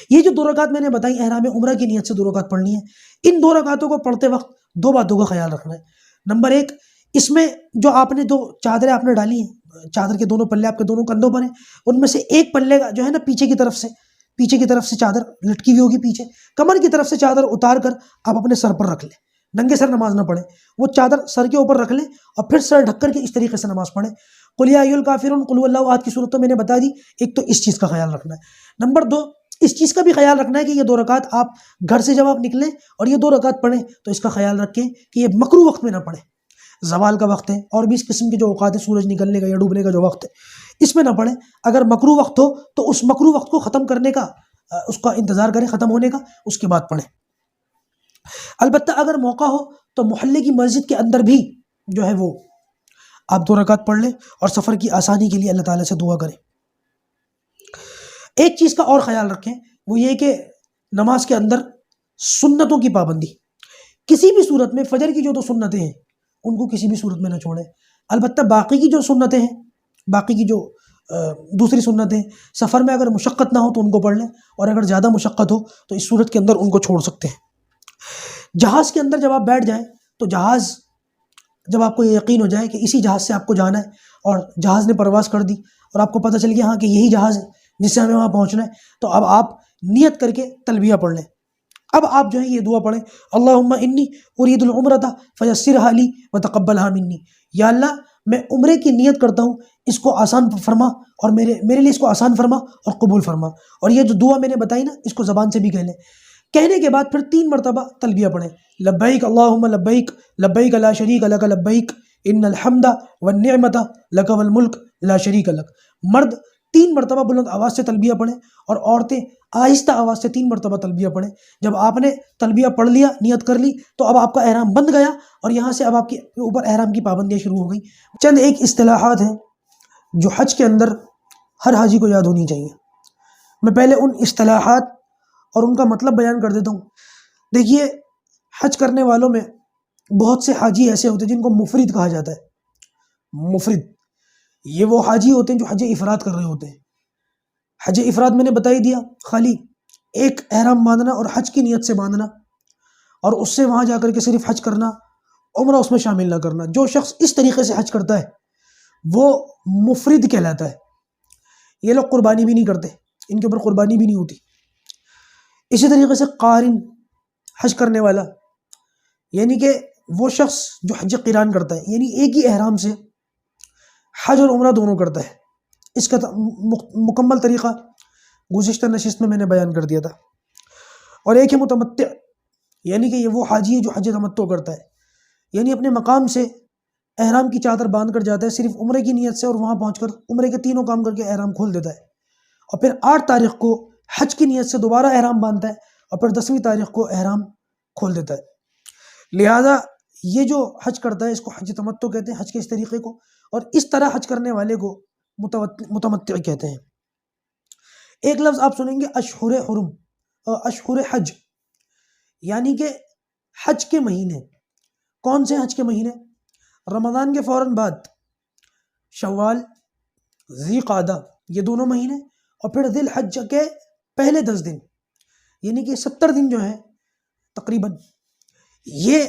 یہ جو 2 رکعت میں نے بتائی احرام عمرہ کی نیت سے 2 رکعت پڑھنی ہے، ان 2 رکعتوں کو پڑھتے وقت 2 باتوں کا خیال رکھنا ہے۔ نمبر 1، اس میں جو آپ نے 2 چادریں آپ نے ڈالی ہیں، چادر کے دونوں پلے آپ کے دونوں کندھوں پر ہیں، ان میں سے ایک پلے کا جو ہے نا پیچھے کی طرف سے چادر لٹکی ہوئی ہوگی، پیچھے کمر کی طرف سے چادر اتار کر آپ اپنے سر پر رکھ لیں۔ ننگے سر نماز نہ پڑھیں، وہ چادر سر کے اوپر رکھ لیں اور پھر سر ڈھک کر کے اس طریقے سے نماز پڑھیں۔ قل یا ایھا الکافرون، قل ھو اللہ احد کی صورت تو میں نے بتا دی۔ ایک تو اس چیز کا خیال رکھنا ہے۔ نمبر 2، اس چیز کا بھی خیال رکھنا ہے کہ یہ 2 رکعت آپ گھر سے جب آپ نکلیں اور یہ 2 رکعت پڑھیں تو اس کا خیال رکھیں کہ یہ مکروہ وقت میں نہ پڑھیں۔ زوال کا وقت ہے اور بھی اس قسم کے جو اوقات ہے، سورج نکلنے کا یا ڈوبنے کا جو وقت ہے، اس میں نہ پڑھیں۔ اگر مکروہ وقت ہو تو اس مکروہ وقت کو ختم کرنے کا، اس کا انتظار کریں ختم ہونے کا، اس کے بعد پڑھیں۔ البتہ اگر موقع ہو تو محلے کی مسجد کے اندر بھی جو ہے وہ آپ 2 رکعت پڑھ لیں اور سفر کی آسانی کے لیے اللہ تعالیٰ سے دعا کریں۔ ایک چیز کا اور خیال رکھیں، وہ یہ کہ نماز کے اندر سنتوں کی پابندی کسی بھی صورت میں، فجر کی جو 2 سنتیں ہیں ان کو کسی بھی صورت میں نہ چھوڑیں۔ البتہ باقی کی جو سنتیں ہیں، باقی کی جو دوسری سنتیں، سفر میں اگر مشقت نہ ہو تو ان کو پڑھ لیں، اور اگر زیادہ مشقت ہو تو اس صورت کے اندر ان کو چھوڑ سکتے ہیں۔ جہاز کے اندر جب آپ بیٹھ جائیں تو جب آپ کو یہ یقین ہو جائے کہ اسی جہاز سے آپ کو جانا ہے اور جہاز نے پرواز کر دی اور آپ کو پتہ چل گیا ہاں کہ یہی جہاز ہے جس سے ہمیں وہاں پہنچنا ہے، تو اب آپ نیت کر کے تلبیہ پڑھ لیں۔ اب آپ جو ہے یہ دعا پڑھیں، اللہم انی ارید العمرۃ فیسرھا لی وتقبلھا منی۔ یا اللہ، میں عمرے کی نیت کرتا ہوں، اس کو آسان فرما اور میرے لیے اس کو آسان فرما اور قبول فرما۔ اور یہ جو دعا میں نے بتائی نا، اس کو زبان سے بھی کہہ لیں۔ کہنے کے بعد پھر 3 مرتبہ تلبیہ پڑھیں، لبیک اللہم لبیک، لبیک لا شریک لک لبیک، ان الحمد والنعمت لک والملک لا شریک لک۔ مرد 3 مرتبہ بلند آواز سے تلبیہ پڑھیں اور عورتیں آہستہ آواز سے 3 مرتبہ تلبیہ پڑھیں۔ جب آپ نے تلبیہ پڑھ لیا، نیت کر لی، تو اب آپ کا احرام بند گیا اور یہاں سے اب آپ کے اوپر احرام کی پابندیاں شروع ہو گئی۔ چند ایک اصطلاحات ہیں جو حج کے اندر ہر حاجی کو یاد ہونی چاہیے۔ میں پہلے ان اصطلاحات اور ان کا مطلب بیان کر دیتا ہوں۔ دیکھیے، حج کرنے والوں میں بہت سے حاجی ایسے ہوتے ہیں جن کو مفرد کہا جاتا ہے۔ مفرد یہ وہ حاجی ہوتے ہیں جو حج افراد کر رہے ہوتے ہیں۔ حج افراد میں نے بتا ہی دیا، خالی ایک احرام باندھنا اور حج کی نیت سے باندھنا، اور اس سے وہاں جا کر کے صرف حج کرنا، عمرہ اس میں شامل نہ کرنا۔ جو شخص اس طریقے سے حج کرتا ہے وہ مفرد کہلاتا ہے۔ یہ لوگ قربانی بھی نہیں کرتے، ان کے اوپر قربانی بھی نہیں ہوتی۔ اسی طریقے سے قارن، حج کرنے والا، یعنی کہ وہ شخص جو حج قران کرتا ہے، یعنی ایک ہی احرام سے حج اور عمرہ دونوں کرتا ہے۔ اس کا مکمل طریقہ گزشتہ نشست میں نے بیان کر دیا تھا۔ اور ایک ہے متمتع، یعنی کہ یہ وہ حاجی ہے جو حج تمتع کرتا ہے، یعنی اپنے مقام سے احرام کی چادر باندھ کر جاتا ہے صرف عمرے کی نیت سے، اور وہاں پہنچ کر عمرے کے تینوں کام کر کے احرام کھول دیتا ہے، اور پھر 8 تاریخ کو حج کی نیت سے دوبارہ احرام باندھتا ہے، اور پھر 10ویں تاریخ کو احرام کھول دیتا ہے۔ لہذا یہ جو حج کرتا ہے اس کو حج تمتع کہتے ہیں، حج کے اس طریقے کو، اور اس طرح حج کرنے والے کو متمتع کہتے ہیں۔ ایک لفظ آپ سنیں گے اشہر حرم، اشہر حج، یعنی کہ حج کے مہینے۔ کون سے حج کے مہینے؟ رمضان کے فوراً بعد شوال، ذی قعدہ، یہ دونوں مہینے، اور پھر ذی الحج کے پہلے 10 دن، یعنی کہ 70 دن جو ہیں تقریباً، یہ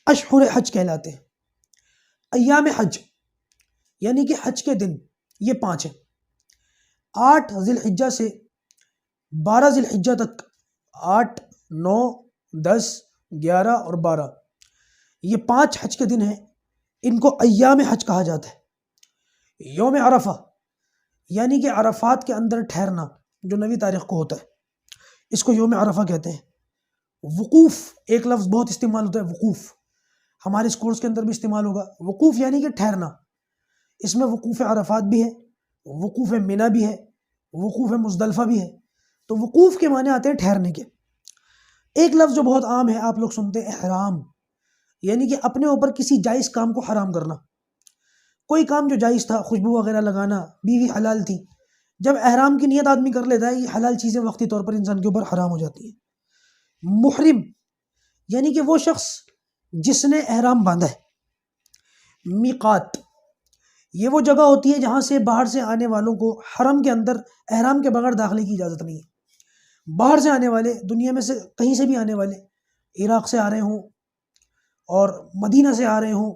اشہر حج کہلاتے ہیں۔ ایام حج یعنی کہ حج کے دن یہ 5 ہیں، 8 ذی الحجہ سے 12 ذی الحجہ تک، 8، 9، 10، 11 اور 12، یہ 5 حج کے دن ہیں، ان کو ایام حج کہا جاتا ہے۔ یوم عرفہ یعنی کہ عرفات کے اندر ٹھہرنا جو 9 تاریخ کو ہوتا ہے، اس کو یوم عرفہ کہتے ہیں۔ وقوف ایک لفظ بہت استعمال ہوتا ہے، وقوف، ہمارے اس کورس کے اندر بھی استعمال ہوگا۔ وقوف یعنی کہ ٹھہرنا، اس میں وقوف عرفات بھی ہے، وقوف منی بھی ہے، وقوف مزدلفہ بھی ہے۔ تو وقوف کے معنی آتے ہیں ٹھہرنے کے۔ ایک لفظ جو بہت عام ہے، آپ لوگ سنتے ہیں احرام، یعنی کہ اپنے اوپر کسی جائز کام کو حرام کرنا۔ کوئی کام جو جائز تھا، خوشبو وغیرہ لگانا، بیوی حلال تھی، جب احرام کی نیت آدمی کر لیتا ہے، یہ حلال چیزیں وقتی طور پر انسان کے اوپر حرام ہو جاتی ہیں۔ محرم یعنی کہ وہ شخص جس نے احرام باندھا ہے۔ میقات یہ وہ جگہ ہوتی ہے جہاں سے باہر سے آنے والوں کو حرم کے اندر احرام کے بغیر داخلے کی اجازت نہیں ہے۔ باہر سے آنے والے، دنیا میں سے کہیں سے بھی آنے والے، عراق سے آ رہے ہوں اور مدینہ سے آ رہے ہوں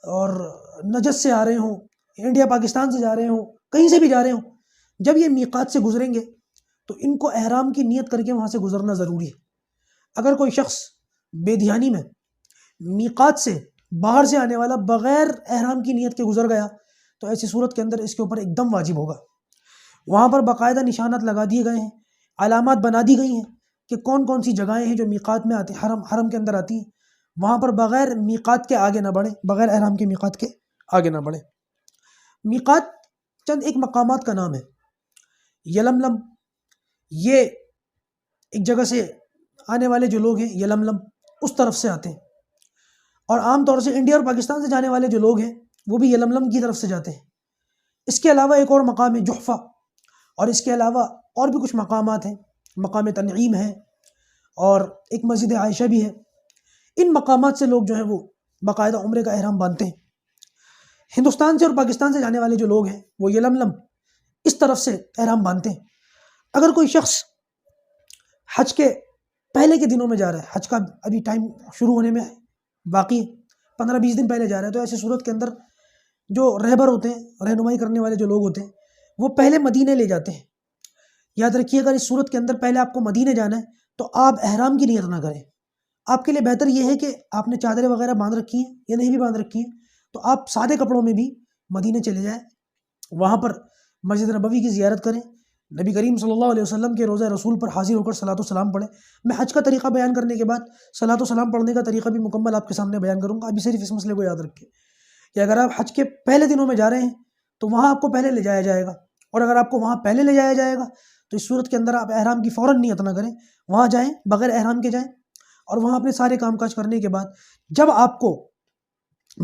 اور نجد سے آ رہے ہوں، انڈیا پاکستان سے جا رہے ہوں، کہیں سے بھی جا رہے ہوں، جب یہ میقات سے گزریں گے تو ان کو احرام کی نیت کر کے وہاں سے گزرنا ضروری ہے۔ اگر کوئی شخص بے دھیانی میں میقات سے باہر سے آنے والا بغیر احرام کی نیت کے گزر گیا تو ایسی صورت کے اندر اس کے اوپر ایک دم واجب ہوگا۔ وہاں پر باقاعدہ نشانات لگا دیے گئے ہیں، علامات بنا دی گئی ہیں کہ کون کون سی جگہیں ہیں جو میقات میں آتی، حرم کے اندر آتی ہیں، وہاں پر بغیر میقات کے آگے نہ بڑھیں، بغیر احرام کے میقات کے آگے نہ بڑھیں۔ میقات چند ایک مقامات کا نام ہے۔ یلملم، یہ ایک جگہ سے آنے والے جو لوگ ہیں یلملم اس طرف سے آتے ہیں، اور عام طور سے انڈیا اور پاکستان سے جانے والے جو لوگ ہیں وہ بھی یلملم کی طرف سے جاتے ہیں۔ اس کے علاوہ ایک اور مقام ہے جحفہ، اور اس کے علاوہ اور بھی کچھ مقامات ہیں، مقام تنعیم ہے اور ایک مسجد عائشہ بھی ہے۔ ان مقامات سے لوگ جو ہیں وہ باقاعدہ عمرے کا احرام باندھتے ہیں۔ ہندوستان سے اور پاکستان سے جانے والے جو لوگ ہیں وہ یلملم اس طرف سے احرام باندھتے ہیں۔ اگر کوئی شخص حج کے پہلے کے دنوں میں جا رہا ہے، حج کا ابھی ٹائم شروع ہونے میں باقی 15-20 دن پہلے جا رہا ہے، تو ایسی صورت کے اندر جو رہبر ہوتے ہیں، رہنمائی کرنے والے جو لوگ ہوتے ہیں، وہ پہلے مدینے لے جاتے ہیں۔ یاد رکھیے اگر اس صورت کے اندر پہلے آپ کو مدینے جانا ہے تو آپ احرام کی نیت نہ کریں۔ آپ کے لیے بہتر یہ ہے کہ آپ نے چادریں وغیرہ باندھ رکھی ہیں یا نہیں بھی باندھ رکھی ہیں تو آپ سادے کپڑوں میں بھی مدینے چلے جائیں، وہاں پر مسجد نبوی کی زیارت کریں، نبی کریم صلی اللہ علیہ وسلم کے روضہ رسول پر حاضر ہو کر صلاۃ و سلام پڑھیں۔ میں حج کا طریقہ بیان کرنے کے بعد صلاۃ و سلام پڑھنے کا طریقہ بھی مکمل آپ کے سامنے بیان کروں گا۔ ابھی صرف اس مسئلے کو یاد رکھیں کہ اگر آپ حج کے پہلے دنوں میں جا رہے ہیں تو وہاں آپ کو پہلے لے جایا جائے گا، اور اگر آپ کو وہاں پہلے لے جایا جائے گا تو اس صورت کے اندر آپ احرام کی فوراً نیت نہ کریں، وہاں جائیں بغیر احرام کے جائیں، اور وہاں اپنے سارے کام کاج کرنے کے بعد جب آپ کو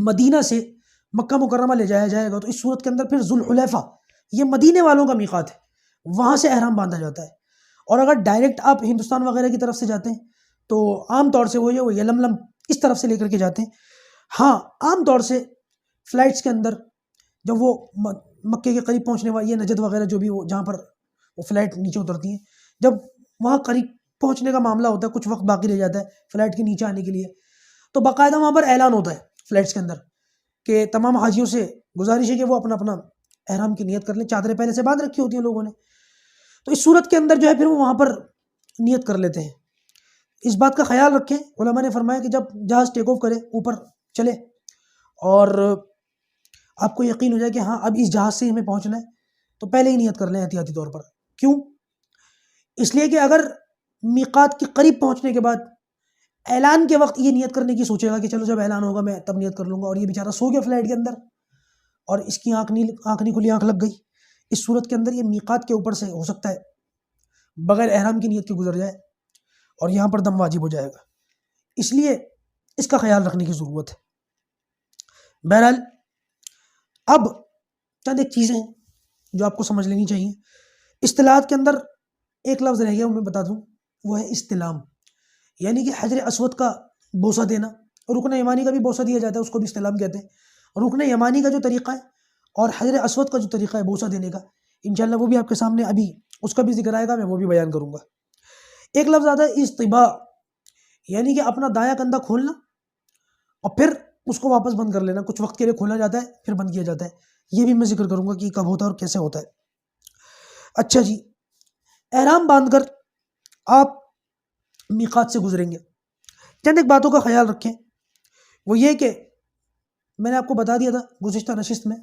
مدینہ سے مکہ مکرمہ لے جایا جائے گا تو اس صورت کے اندر پھر ذوالحلیفہ، یہ مدینے والوں کا میقات ہے، وہاں سے احرام باندھا جاتا ہے۔ اور اگر ڈائریکٹ آپ ہندوستان وغیرہ کی طرف سے جاتے ہیں تو عام طور سے وہ یلملم اس طرف سے لے کر کے جاتے ہیں۔ ہاں عام طور سے فلائٹس کے اندر جب وہ مکے کے قریب پہنچنے والی، یہ نجد وغیرہ جو بھی وہ جہاں پر وہ فلائٹ نیچے اترتی ہیں، جب وہاں قریب پہنچنے کا معاملہ ہوتا ہے، کچھ وقت باقی رہ جاتا ہے فلائٹ کے نیچے آنے کے لیے، تو باقاعدہ وہاں پر اعلان ہوتا ہے فلائٹس کے اندر کہ تمام حاجیوں سے گزارش ہے کہ وہ اپنا اپنا احرام کی نیت کر لیں، چادریں پہلے سے باندھ رکھی ہوتی ہیں لوگوں نے، تو اس صورت کے اندر جو ہے پھر وہ وہاں پر نیت کر لیتے ہیں۔ اس بات کا خیال رکھیں، علماء نے فرمایا کہ جب جہاز ٹیک آف کرے، اوپر چلے اور آپ کو یقین ہو جائے کہ ہاں اب اس جہاز سے ہمیں پہنچنا ہے تو پہلے ہی نیت کر لیں احتیاطی طور پر۔ کیوں؟ اس لیے کہ اگر میقات کے قریب پہنچنے کے بعد اعلان کے وقت یہ نیت کرنے کی سوچے گا کہ چلو جب اعلان ہوگا میں تب نیت کر لوں گا، اور یہ بیچارہ سو گیا فلائٹ کے اندر اور اس کی آنکھ نہیں کھلی، آنکھ لگ گئی، اس صورت کے اندر یہ میقات کے اوپر سے ہو سکتا ہے بغیر احرام کی نیت کے گزر جائے اور یہاں پر دم واجب ہو جائے گا، اس لیے اس کا خیال رکھنے کی ضرورت ہے۔ بہرحال اب چند ایک چیزیں ہیں جو آپ کو سمجھ لینی چاہیے۔ اصطلاحات کے اندر ایک لفظ رہ گیا، وہ میں بتا دوں، وہ ہے استلام، یعنی کہ حجر اسود کا بوسہ دینا، رکن یمانی کا بھی بوسہ دیا جاتا ہے، اس کو بھی استلام کہتے ہیں۔ رکن یمانی کا جو طریقہ ہے اور حجر اسود کا جو طریقہ ہے بوسہ دینے کا، انشاءاللہ وہ بھی آپ کے سامنے ابھی اس کا بھی ذکر آئے گا، میں وہ بھی بیان کروں گا۔ ایک لفظ آتا ہے استباء، یعنی کہ اپنا دایاں کندھا کھولنا اور پھر اس کو واپس بند کر لینا، کچھ وقت کے لیے کھولا جاتا ہے پھر بند کیا جاتا ہے، یہ بھی میں ذکر کروں گا کہ کب ہوتا ہے اور کیسے ہوتا ہے۔ اچھا جی، احرام باندھ کر آپ میقات سے گزریں گے، چند ایک باتوں کا خیال رکھیں، وہ یہ کہ میں نے آپ کو بتا دیا تھا گزشتہ نشست میں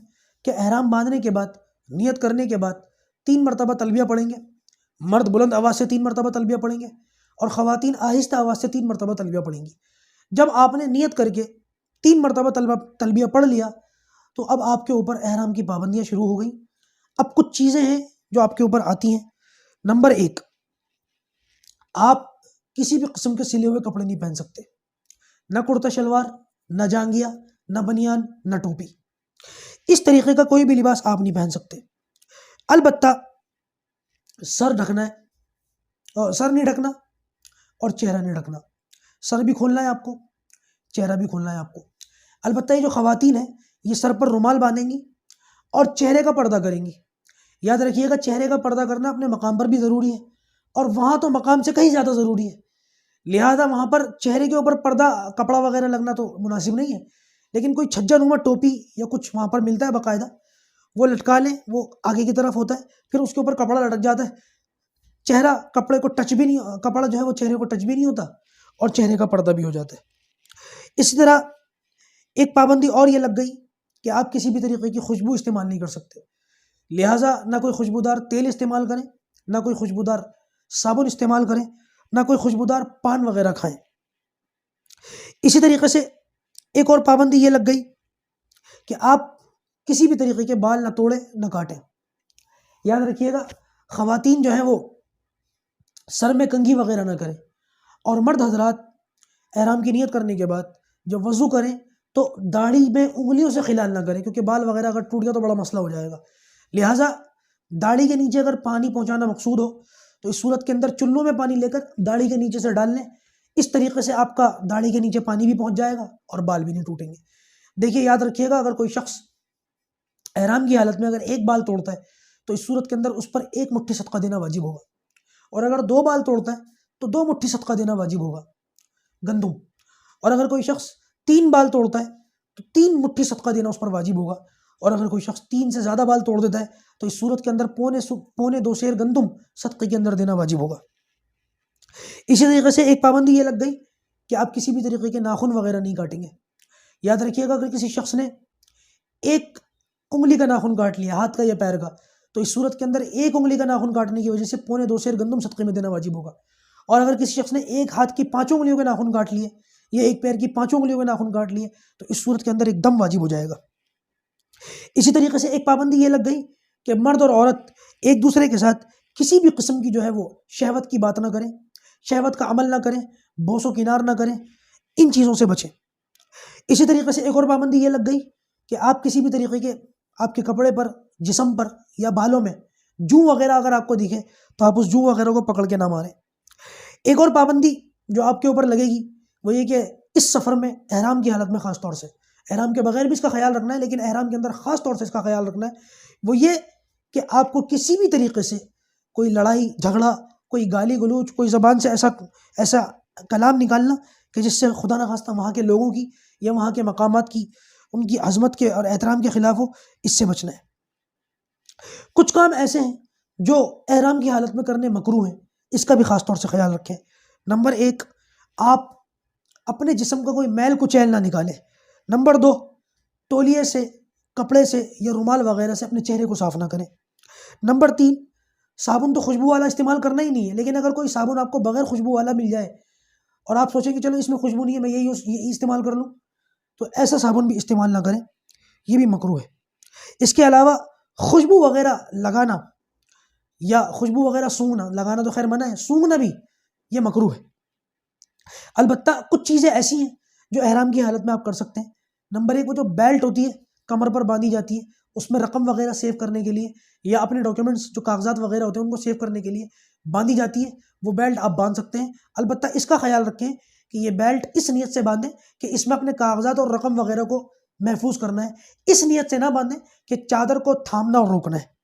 کہ احرام باندھنے کے بعد، نیت کرنے کے بعد 3 مرتبہ تلبیہ پڑھیں گے، مرد بلند آواز سے 3 مرتبہ تلبیہ پڑھیں گے اور خواتین آہستہ آواز سے 3 مرتبہ تلبیہ پڑھیں گی۔ جب آپ نے نیت کر کے 3 مرتبہ تلبیہ پڑھ لیا تو اب آپ کے اوپر احرام کی پابندیاں شروع ہو گئیں۔ اب کچھ چیزیں ہیں جو آپ کے اوپر آتی ہیں۔ نمبر 1، آپ کسی بھی قسم کے سلے ہوئے کپڑے نہیں پہن سکتے، نہ کرتا شلوار، نہ جانگیا، نہ بنیان، نہ ٹوپی، اس طریقے کا کوئی بھی لباس آپ نہیں پہن سکتے۔ البتہ سر ڈھکنا ہے، اور سر نہیں ڈھکنا اور چہرہ نہیں ڈھکنا، سر بھی کھولنا ہے آپ کو، چہرہ بھی کھولنا ہے آپ کو۔ البتہ یہ جو خواتین ہیں یہ سر پر رومال باندھیں گی اور چہرے کا پردہ کریں گی۔ یاد رکھیے گا چہرے کا پردہ کرنا اپنے مقام پر بھی ضروری ہے اور وہاں تو مقام سے کہیں زیادہ ضروری ہے، لہذا وہاں پر چہرے کے اوپر پردہ کپڑا وغیرہ لگنا تو مناسب نہیں ہے، لیکن کوئی چھجا نما ٹوپی یا کچھ وہاں پر ملتا ہے باقاعدہ، وہ لٹکا لیں، وہ آگے کی طرف ہوتا ہے، پھر اس کے اوپر کپڑا لٹک جاتا ہے، چہرہ کپڑے کو ٹچ بھی نہیں، کپڑا جو ہے وہ چہرے کو ٹچ بھی نہیں ہوتا اور چہرے کا پردہ بھی ہو جاتا ہے۔ اسی طرح ایک پابندی اور یہ لگ گئی کہ آپ کسی بھی طریقے کی خوشبو استعمال نہیں کر سکتے، لہٰذا نہ کوئی خوشبودار تیل استعمال کریں، نہ کوئی خوشبودار صابن استعمال کریں، نہ کوئی خوشبودار پان وغیرہ کھائیں۔ اسی طریقے سے ایک اور پابندی یہ لگ گئی کہ آپ کسی بھی طریقے کے بال نہ توڑیں نہ کاٹیں۔ یاد رکھیے گا خواتین جو ہیں وہ سر میں کنگھی وغیرہ نہ کریں، اور مرد حضرات احرام کی نیت کرنے کے بعد جب وضو کریں تو داڑھی میں انگلیوں سے خلال نہ کریں، کیونکہ بال وغیرہ اگر ٹوٹ گیا تو بڑا مسئلہ ہو جائے گا، لہٰذا داڑھی کے نیچے اگر پانی پہنچانا مقصود ہو تو اس صورت کے اندر چلوں میں پانی لے کر داڑھی کے نیچے سے ڈال لیں، اس طریقے سے آپ کا داڑھی کے نیچے پانی بھی پہنچ جائے گا اور بال بھی نہیں ٹوٹیں گے۔ دیکھیے یاد رکھیے گا اگر کوئی شخص احرام کی حالت میں اگر ایک بال توڑتا ہے تو اس صورت کے اندر اس پر 1 مٹھی صدقہ دینا واجب ہوگا، اور اگر 2 بال توڑتا ہے تو 2 مٹھی صدقہ دینا واجب ہوگا گندم، اور اگر کوئی شخص 3 بال توڑتا ہے تو 3 مٹھی صدقہ دینا اس پر واجب ہوگا، اور اگر کوئی شخص 3 سے زیادہ بال توڑ دیتا ہے تو اس صورت کے اندر پونے 2 سیر گندم صدقے کے اندر دینا واجب ہوگا۔ اسی طریقے سے ایک پابندی یہ لگ گئی کہ آپ کسی بھی طریقے کے ناخن وغیرہ نہیں کاٹیں گے۔ یاد رکھیے گا اگر کسی شخص نے ایک انگلی کا ناخن کاٹ لیا، ہاتھ کا یا پیر کا، تو اس صورت کے اندر ایک انگلی کا ناخن کاٹنے کی وجہ سے پونے 2 سیر گندم صدقے میں دینا واجب ہوگا، اور اگر کسی شخص نے ایک ہاتھ کی 5 انگلیوں کے ناخن کاٹ لیے یا ایک پیر کی 5 انگلیوں کے ناخن کاٹ لیے تو اس صورت کے اندر ایک دم واجب ہو جائے گا۔ اسی طریقے سے ایک پابندی یہ لگ گئی کہ مرد اور عورت ایک دوسرے کے ساتھ کسی بھی قسم کی جو ہے وہ شہوت کی بات نہ کریں، شہوت کا عمل نہ کریں، بوس و کنار نہ کریں، ان چیزوں سے بچیں۔ اسی طریقے سے ایک اور پابندی یہ لگ گئی کہ آپ کسی بھی طریقے کے آپ کے کپڑے پر، جسم پر یا بالوں میں جو وغیرہ اگر آپ کو دکھے تو آپ اس جو وغیرہ کو پکڑ کے نہ ماریں۔ ایک اور پابندی جو آپ کے اوپر لگے گی وہ یہ کہ اس سفر میں احرام کی حالت میں خاص طور سے، احرام کے بغیر بھی اس کا خیال رکھنا ہے لیکن احرام کے اندر خاص طور سے اس کا خیال رکھنا ہے، وہ یہ کہ آپ کو کسی بھی طریقے سے کوئی لڑائی جھگڑا، کوئی گالی گلوچ، کوئی زبان سے ایسا کلام نکالنا کہ جس سے خدا نخواستہ وہاں کے لوگوں کی یا وہاں کے مقامات کی، ان کی عظمت کے اور احترام کے خلاف ہو، اس سے بچنا ہے۔ کچھ کام ایسے ہیں جو احرام کی حالت میں کرنے مکروہ ہیں، اس کا بھی خاص طور سے خیال رکھیں۔ نمبر 1، آپ اپنے جسم کا کوئی میل کچیل نہ نکالیں۔ نمبر 2، تولیے سے، کپڑے سے یا رومال وغیرہ سے اپنے چہرے کو صاف نہ کریں۔ نمبر 3، صابن تو خوشبو والا استعمال کرنا ہی نہیں ہے، لیکن اگر کوئی صابن آپ کو بغیر خوشبو والا مل جائے اور آپ سوچیں کہ چلو اس میں خوشبو نہیں ہے، میں یہی استعمال کر لوں، تو ایسا صابن بھی استعمال نہ کریں، یہ بھی مکروہ ہے۔ اس کے علاوہ خوشبو وغیرہ لگانا یا خوشبو وغیرہ سونگنا، لگانا تو خیر منع ہے، سونگنا بھی یہ مکروہ ہے۔ البتہ کچھ چیزیں ایسی ہیں جو احرام کی حالت میں آپ کر سکتے ہیں۔ نمبر 1، وہ جو بیلٹ ہوتی ہے کمر پر باندھی جاتی ہے، اس میں رقم وغیرہ سیو کرنے کے لیے یا اپنے ڈاکیومنٹس جو کاغذات وغیرہ ہوتے ہیں ان کو سیو کرنے کے لیے باندھی جاتی ہے، وہ بیلٹ آپ باندھ سکتے ہیں۔ البتہ اس کا خیال رکھیں کہ یہ بیلٹ اس نیت سے باندھیں کہ اس میں اپنے کاغذات اور رقم وغیرہ کو محفوظ کرنا ہے، اس نیت سے نہ باندھیں کہ چادر کو تھامنا اور روکنا ہے۔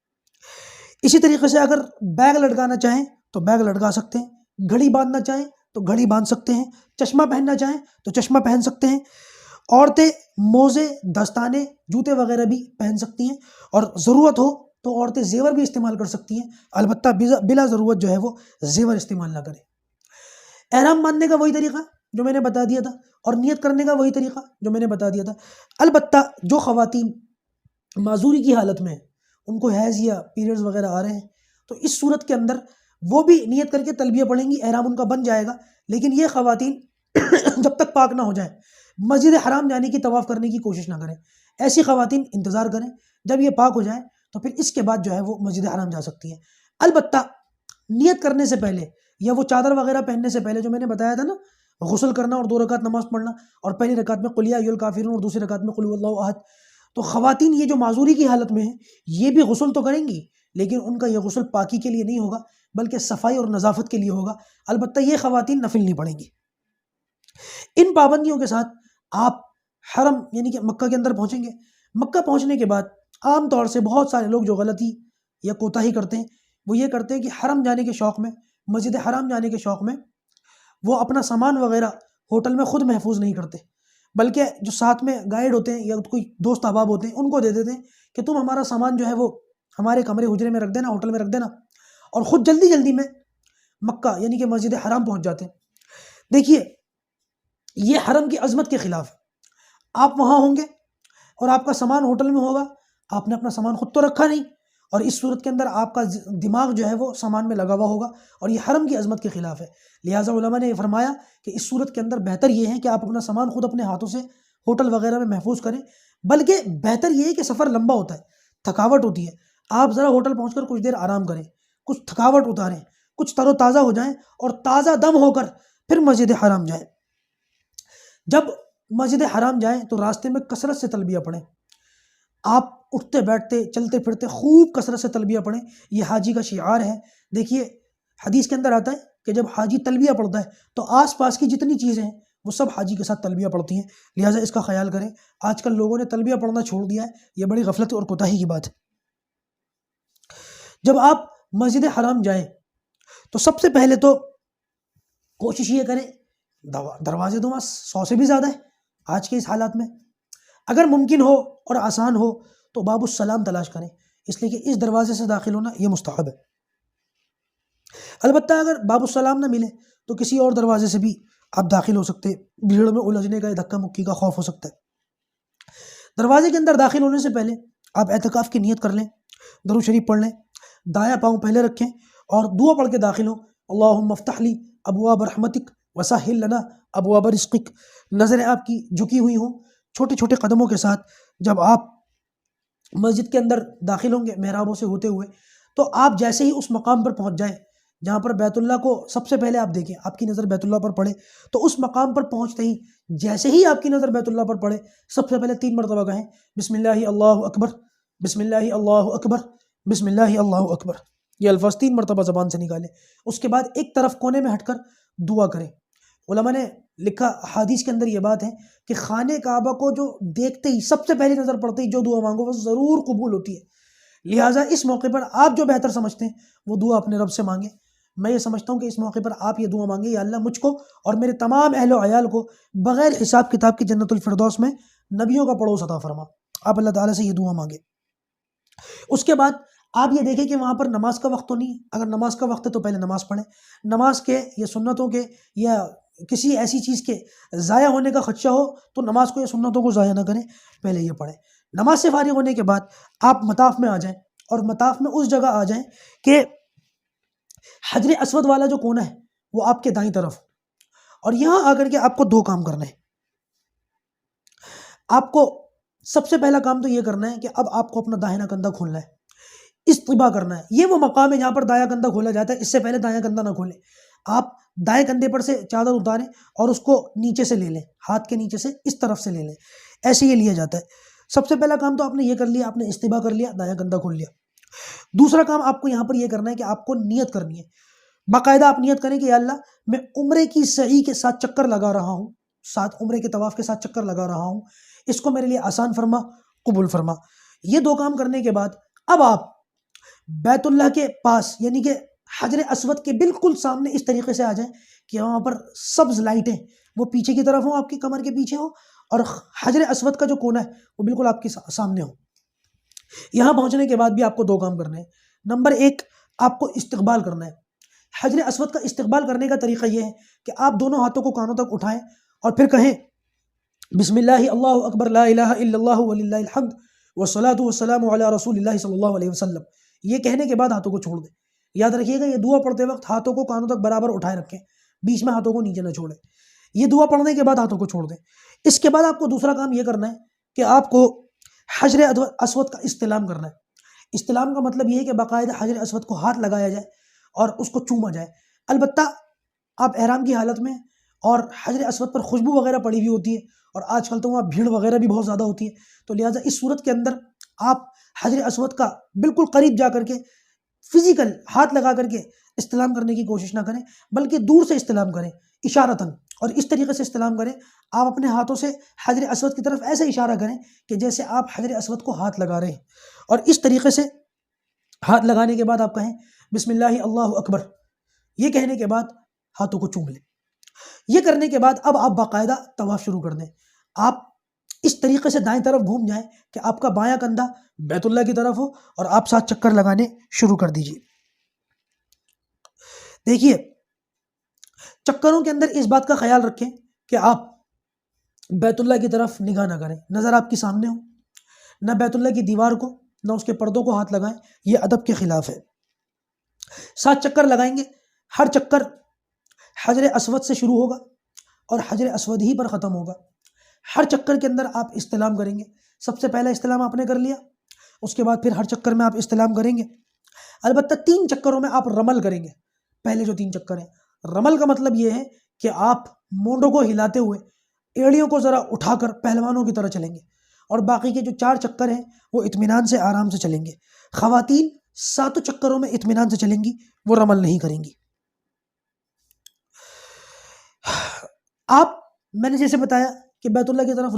اسی طریقے سے اگر بیگ لٹکانا چاہیں تو بیگ لٹکا سکتے ہیں، گھڑی باندھنا چاہیں تو گھڑی باندھ سکتے ہیں، چشمہ پہننا چاہیں تو چشمہ پہن سکتے ہیں۔ عورتیں موزے، دستانے، جوتے وغیرہ بھی پہن سکتی ہیں، اور ضرورت ہو تو عورتیں زیور بھی استعمال کر سکتی ہیں، البتہ بلا ضرورت جو ہے وہ زیور استعمال نہ کریں۔ احرام باندھنے کا وہی طریقہ جو میں نے بتا دیا تھا، اور نیت کرنے کا وہی طریقہ جو میں نے بتا دیا تھا۔ البتہ جو خواتین معذوری کی حالت میں ہیں، ان کو حیض یا پیریڈز وغیرہ آ رہے ہیں، تو اس صورت کے اندر وہ بھی نیت کر کے تلبیہ پڑھیں گی، احرام ان کا بن جائے گا۔ لیکن یہ خواتین جب تک پاک نہ ہو جائیں مسجد حرام جانے کی، طواف کرنے کی کوشش نہ کریں۔ ایسی خواتین انتظار کریں، جب یہ پاک ہو جائیں تو پھر اس کے بعد جو ہے وہ مسجد حرام جا سکتی ہیں۔ البتہ نیت کرنے سے پہلے یا وہ چادر وغیرہ پہننے سے پہلے جو میں نے بتایا تھا نا، غسل کرنا اور 2 رکعت نماز پڑھنا، اور پہلی رکعت میں قل یا ایھا الکافرون اور دوسری رکعت میں قل ھو اللہ احد، تو خواتین یہ جو معذوری کی حالت میں ہیں یہ بھی غسل تو کریں گی، لیکن ان کا یہ غسل پاکی کے لیے نہیں ہوگا بلکہ صفائی اور نظافت کے لیے ہوگا۔ البتہ یہ خواتین نفل نہیں پڑھیں گی۔ ان پابندیوں کے ساتھ آپ حرم یعنی کہ مکہ کے اندر پہنچیں گے۔ مکہ پہنچنے کے بعد عام طور سے بہت سارے لوگ جو غلطی یا کوتاہی کرتے ہیں وہ یہ کرتے ہیں کہ حرم جانے کے شوق میں، مسجد حرام جانے کے شوق میں وہ اپنا سامان وغیرہ ہوٹل میں خود محفوظ نہیں کرتے، بلکہ جو ساتھ میں گائیڈ ہوتے ہیں یا کوئی دوست احباب ہوتے ہیں ان کو دے دیتے ہیں کہ تم ہمارا سامان جو ہے وہ ہمارے کمرے حجرے میں رکھ دینا، ہوٹل میں رکھ دینا، اور خود جلدی جلدی میں مکہ یعنی کہ مسجد حرام پہنچ جاتے ہیں۔ دیکھیے یہ حرم کی عظمت کے خلاف ہے۔ آپ وہاں ہوں گے اور آپ کا سامان ہوٹل میں ہوگا، آپ نے اپنا سامان خود تو رکھا نہیں، اور اس صورت کے اندر آپ کا دماغ جو ہے وہ سامان میں لگا ہوا ہوگا، اور یہ حرم کی عظمت کے خلاف ہے۔ لہٰذا علماء نے یہ فرمایا کہ اس صورت کے اندر بہتر یہ ہے کہ آپ اپنا سامان خود اپنے ہاتھوں سے ہوٹل وغیرہ میں محفوظ کریں، بلکہ بہتر یہ ہے کہ سفر لمبا ہوتا ہے، تھکاوٹ ہوتی ہے، آپ ذرا ہوٹل پہنچ کر کچھ دیر آرام کریں، کچھ تھکاوٹ اتاریں، کچھ تر و تازہ ہو جائیں، اور تازہ دم ہو کر پھر مسجد حرام جائیں۔ جب مسجد حرام جائیں تو راستے میں کثرت سے تلبیہ پڑھیں، آپ اٹھتے بیٹھتے چلتے پھرتے خوب کثرت سے تلبیہ پڑھیں، یہ حاجی کا شعار ہے۔ دیکھیے حدیث کے اندر آتا ہے کہ جب حاجی تلبیہ پڑھتا ہے تو آس پاس کی جتنی چیزیں ہیں وہ سب حاجی کے ساتھ تلبیہ پڑھتی ہیں، لہٰذا اس کا خیال کریں۔ آج کل لوگوں نے تلبیہ پڑھنا چھوڑ دیا ہے، یہ بڑی غفلت اور کوتاہی کی بات ہے۔ جب آپ مسجد حرام جائیں تو سب سے پہلے تو کوشش یہ کریں، دروازے تو وہاں 100 سے بھی زیادہ ہے آج کے اس حالات میں، اگر ممکن ہو اور آسان ہو تو باب السلام تلاش کریں، اس لیے کہ اس دروازے سے داخل ہونا یہ مستحب ہے۔ البتہ اگر باب السلام نہ ملے تو کسی اور دروازے سے بھی آپ داخل ہو سکتے، بھیڑ میں الجھنے کا، دھکا مکی کا خوف ہو سکتا ہے۔ دروازے کے اندر داخل ہونے سے پہلے آپ اعتکاف کی نیت کر لیں، درود شریف پڑھ لیں، دایاں پاؤں پہلے رکھیں اور دعا پڑھ کے داخل ہوں۔ اللہم افتح لی ابواب رحمتک وسہل لنا ابواب رزقک، نظریں آپ کی جھکی ہوئی ہوں، چھوٹے چھوٹے قدموں کے ساتھ جب آپ مسجد کے اندر داخل ہوں گے محرابوں سے ہوتے ہوئے، تو آپ جیسے ہی اس مقام پر پہنچ جائیں جہاں پر بیت اللہ کو سب سے پہلے آپ دیکھیں، آپ کی نظر بیت اللہ پر پڑے، تو اس مقام پر پہنچتے ہی جیسے ہی آپ کی نظر بیت اللہ پر پڑے سب سے پہلے 3 مرتبہ کہیں بسم اللہ اللہ اکبر، بسم اللہ اللہ اکبر، بسم اللہ اللہ اکبر، یہ الفاظ 3 مرتبہ زبان سے نکالیں۔ اس کے بعد ایک طرف کونے میں ہٹ کر دعا کریں۔ علماء نے لکھا، حدیث کے اندر یہ بات ہے کہ خانہ کعبہ کو جو دیکھتے ہی سب سے پہلی نظر پڑتے ہی جو دعا مانگو وہ ضرور قبول ہوتی ہے، لہٰذا اس موقع پر آپ جو بہتر سمجھتے ہیں وہ دعا اپنے رب سے مانگیں۔ میں یہ سمجھتا ہوں کہ اس موقع پر آپ یہ دعا مانگیں، یا اللہ مجھ کو اور میرے تمام اہل و عیال کو بغیر حساب کتاب کی جنت الفردوس میں نبیوں کا پڑوس عطا فرما۔ آپ اللہ تعالیٰ سے یہ دعا مانگیں۔ اس کے بعد آپ یہ دیکھیں کہ وہاں پر نماز کا وقت تو نہیں، اگر نماز کا وقت ہے تو پہلے نماز پڑھیں، نماز کے یا سنتوں کے یا کسی ایسی چیز کے ضائع ہونے کا خدشہ ہو تو نماز کو یا سنتوں کو ضائع نہ کریں، پہلے یہ پڑھیں۔ نماز سے فارغ ہونے کے بعد آپ مطاف میں آ جائیں، اور مطاف میں اس جگہ آ جائیں کہ حجر اسود والا جو کونا ہے وہ آپ کے دائیں طرف، اور یہاں آ کر کے آپ کو دو کام کرنا ہے. آپ کو سب سے پہلا کام تو یہ کرنا ہے کہ اب آپ کو اپنا داہنا کندھا کھولنا ہے، استبا کرنا ہے. یہ وہ مقام ہے جہاں پر دایاں کندھا کھولا جاتا ہے. اس سے پہلے دایاں کندھا نہ کھولیں. آپ دائیں کندھے پر سے چادر اتاریں اور اس کو نیچے سے لے لیں، ہاتھ کے نیچے سے اس طرف سے لے لیں. ایسے یہ لیا جاتا ہے. سب سے پہلا کام تو آپ نے یہ کر لیا، آپ نے استبا کر لیا، دایاں کندھا کھول لیا. دوسرا کام آپ کو یہاں پر یہ کرنا ہے کہ آپ کو نیت کرنی ہے. باقاعدہ آپ نیت کریں کہ یا اللہ میں عمرے کی سعی کے ساتھ چکر لگا رہا ہوں، ساتھ عمرے کے طواف کے ساتھ چکر لگا رہا ہوں، اس کو میرے لیے آسان فرما، قبول فرما. یہ دو کام کرنے کے بعد اب آپ بیت اللہ کے پاس یعنی کہ حجر اسود کے بالکل سامنے اس طریقے سے آ جائیں کہ وہاں پر سبز لائٹیں وہ پیچھے کی طرف ہوں، آپ کی کمر کے پیچھے ہوں، اور حجر اسود کا جو کونا ہے وہ بالکل آپ کے سامنے ہو. یہاں پہنچنے کے بعد بھی آپ کو دو کام کرنے ہیں. نمبر ایک، آپ کو استقبال کرنا ہے. حجر اسود کا استقبال کرنے کا طریقہ یہ ہے کہ آپ دونوں ہاتھوں کو کانوں تک اٹھائیں اور پھر کہیں بسم اللہ اللہ اکبر لا الہ الا اللہ وللہ الحمد والصلاۃ والسلام علی رسول اللہ صلی اللہ علیہ وسلم. یہ کہنے کے بعد ہاتھوں کو چھوڑ دیں. یاد رکھیے گا یہ دعا پڑھتے وقت ہاتھوں کو کانوں تک برابر اٹھائے رکھیں، بیچ میں ہاتھوں کو نیچے نہ چھوڑیں. یہ دعا پڑھنے کے بعد ہاتھوں کو چھوڑ دیں. اس کے بعد آپ کو دوسرا کام یہ کرنا ہے کہ آپ کو حجر اسود کا استلام کرنا ہے. استلام کا مطلب یہ ہے کہ باقاعدہ حجر اسود کو ہاتھ لگایا جائے اور اس کو چوما جائے. البتہ آپ احرام کی حالت میں، اور حجر اسود پر خوشبو وغیرہ پڑی ہوئی ہوتی ہے، اور آج کل تو وہاں بھیڑ وغیرہ بھی بہت زیادہ ہوتی ہے، تو لہٰذا اس صورت کے اندر آپ حجر اسود کا بالکل قریب جا کر کے فزیکل ہاتھ لگا کر کے استلام کرنے کی کوشش نہ کریں، بلکہ دور سے استلام کریں اشارتاً. اور اس طریقے سے استلام کریں، آپ اپنے ہاتھوں سے حجر اسود کی طرف ایسے اشارہ کریں کہ جیسے آپ حجر اسود کو ہاتھ لگا رہے ہیں. اور اس طریقے سے ہاتھ لگانے کے بعد آپ کہیں بسم اللہ اللہ اکبر. یہ کہنے کے بعد ہاتھوں کو چوم لیں. یہ کرنے کے بعد اب آپ باقاعدہ طواف شروع کر دیں. آپ اس طریقے سے دائیں طرف گھوم جائیں کہ آپ کا بایاں کندھا بیت اللہ کی طرف ہو اور آپ 7 چکر لگانے شروع کر دیجیے. دیکھیے چکروں کے اندر اس بات کا خیال رکھیں کہ آپ بیت اللہ کی طرف نگاہ نہ کریں، نظر آپ کے سامنے ہو، نہ بیت اللہ کی دیوار کو نہ اس کے پردوں کو ہاتھ لگائیں، یہ ادب کے خلاف ہے. 7 چکر لگائیں گے، ہر چکر حجر اسود سے شروع ہوگا اور حجر اسود ہی پر ختم ہوگا. ہر چکر کے اندر آپ استلام کریں گے. سب سے پہلا استلام آپ نے کر لیا، اس کے بعد پھر ہر چکر میں آپ استلام کریں گے. البتہ 3 چکروں میں آپ رمل کریں گے. پہلے جو 3 چکر ہیں، رمل کا مطلب یہ ہے کہ آپ مونڈوں کو ہلاتے ہوئے ایڑیوں کو ذرا اٹھا کر پہلوانوں کی طرح چلیں گے، اور باقی کے جو 4 چکر ہیں وہ اطمینان سے آرام سے چلیں گے. خواتین 7 چکروں میں اطمینان سے چلیں گی، وہ رمل نہیں کریں گی. آپ میں نے جیسے بتایا کہ بیت اللہ کی طرف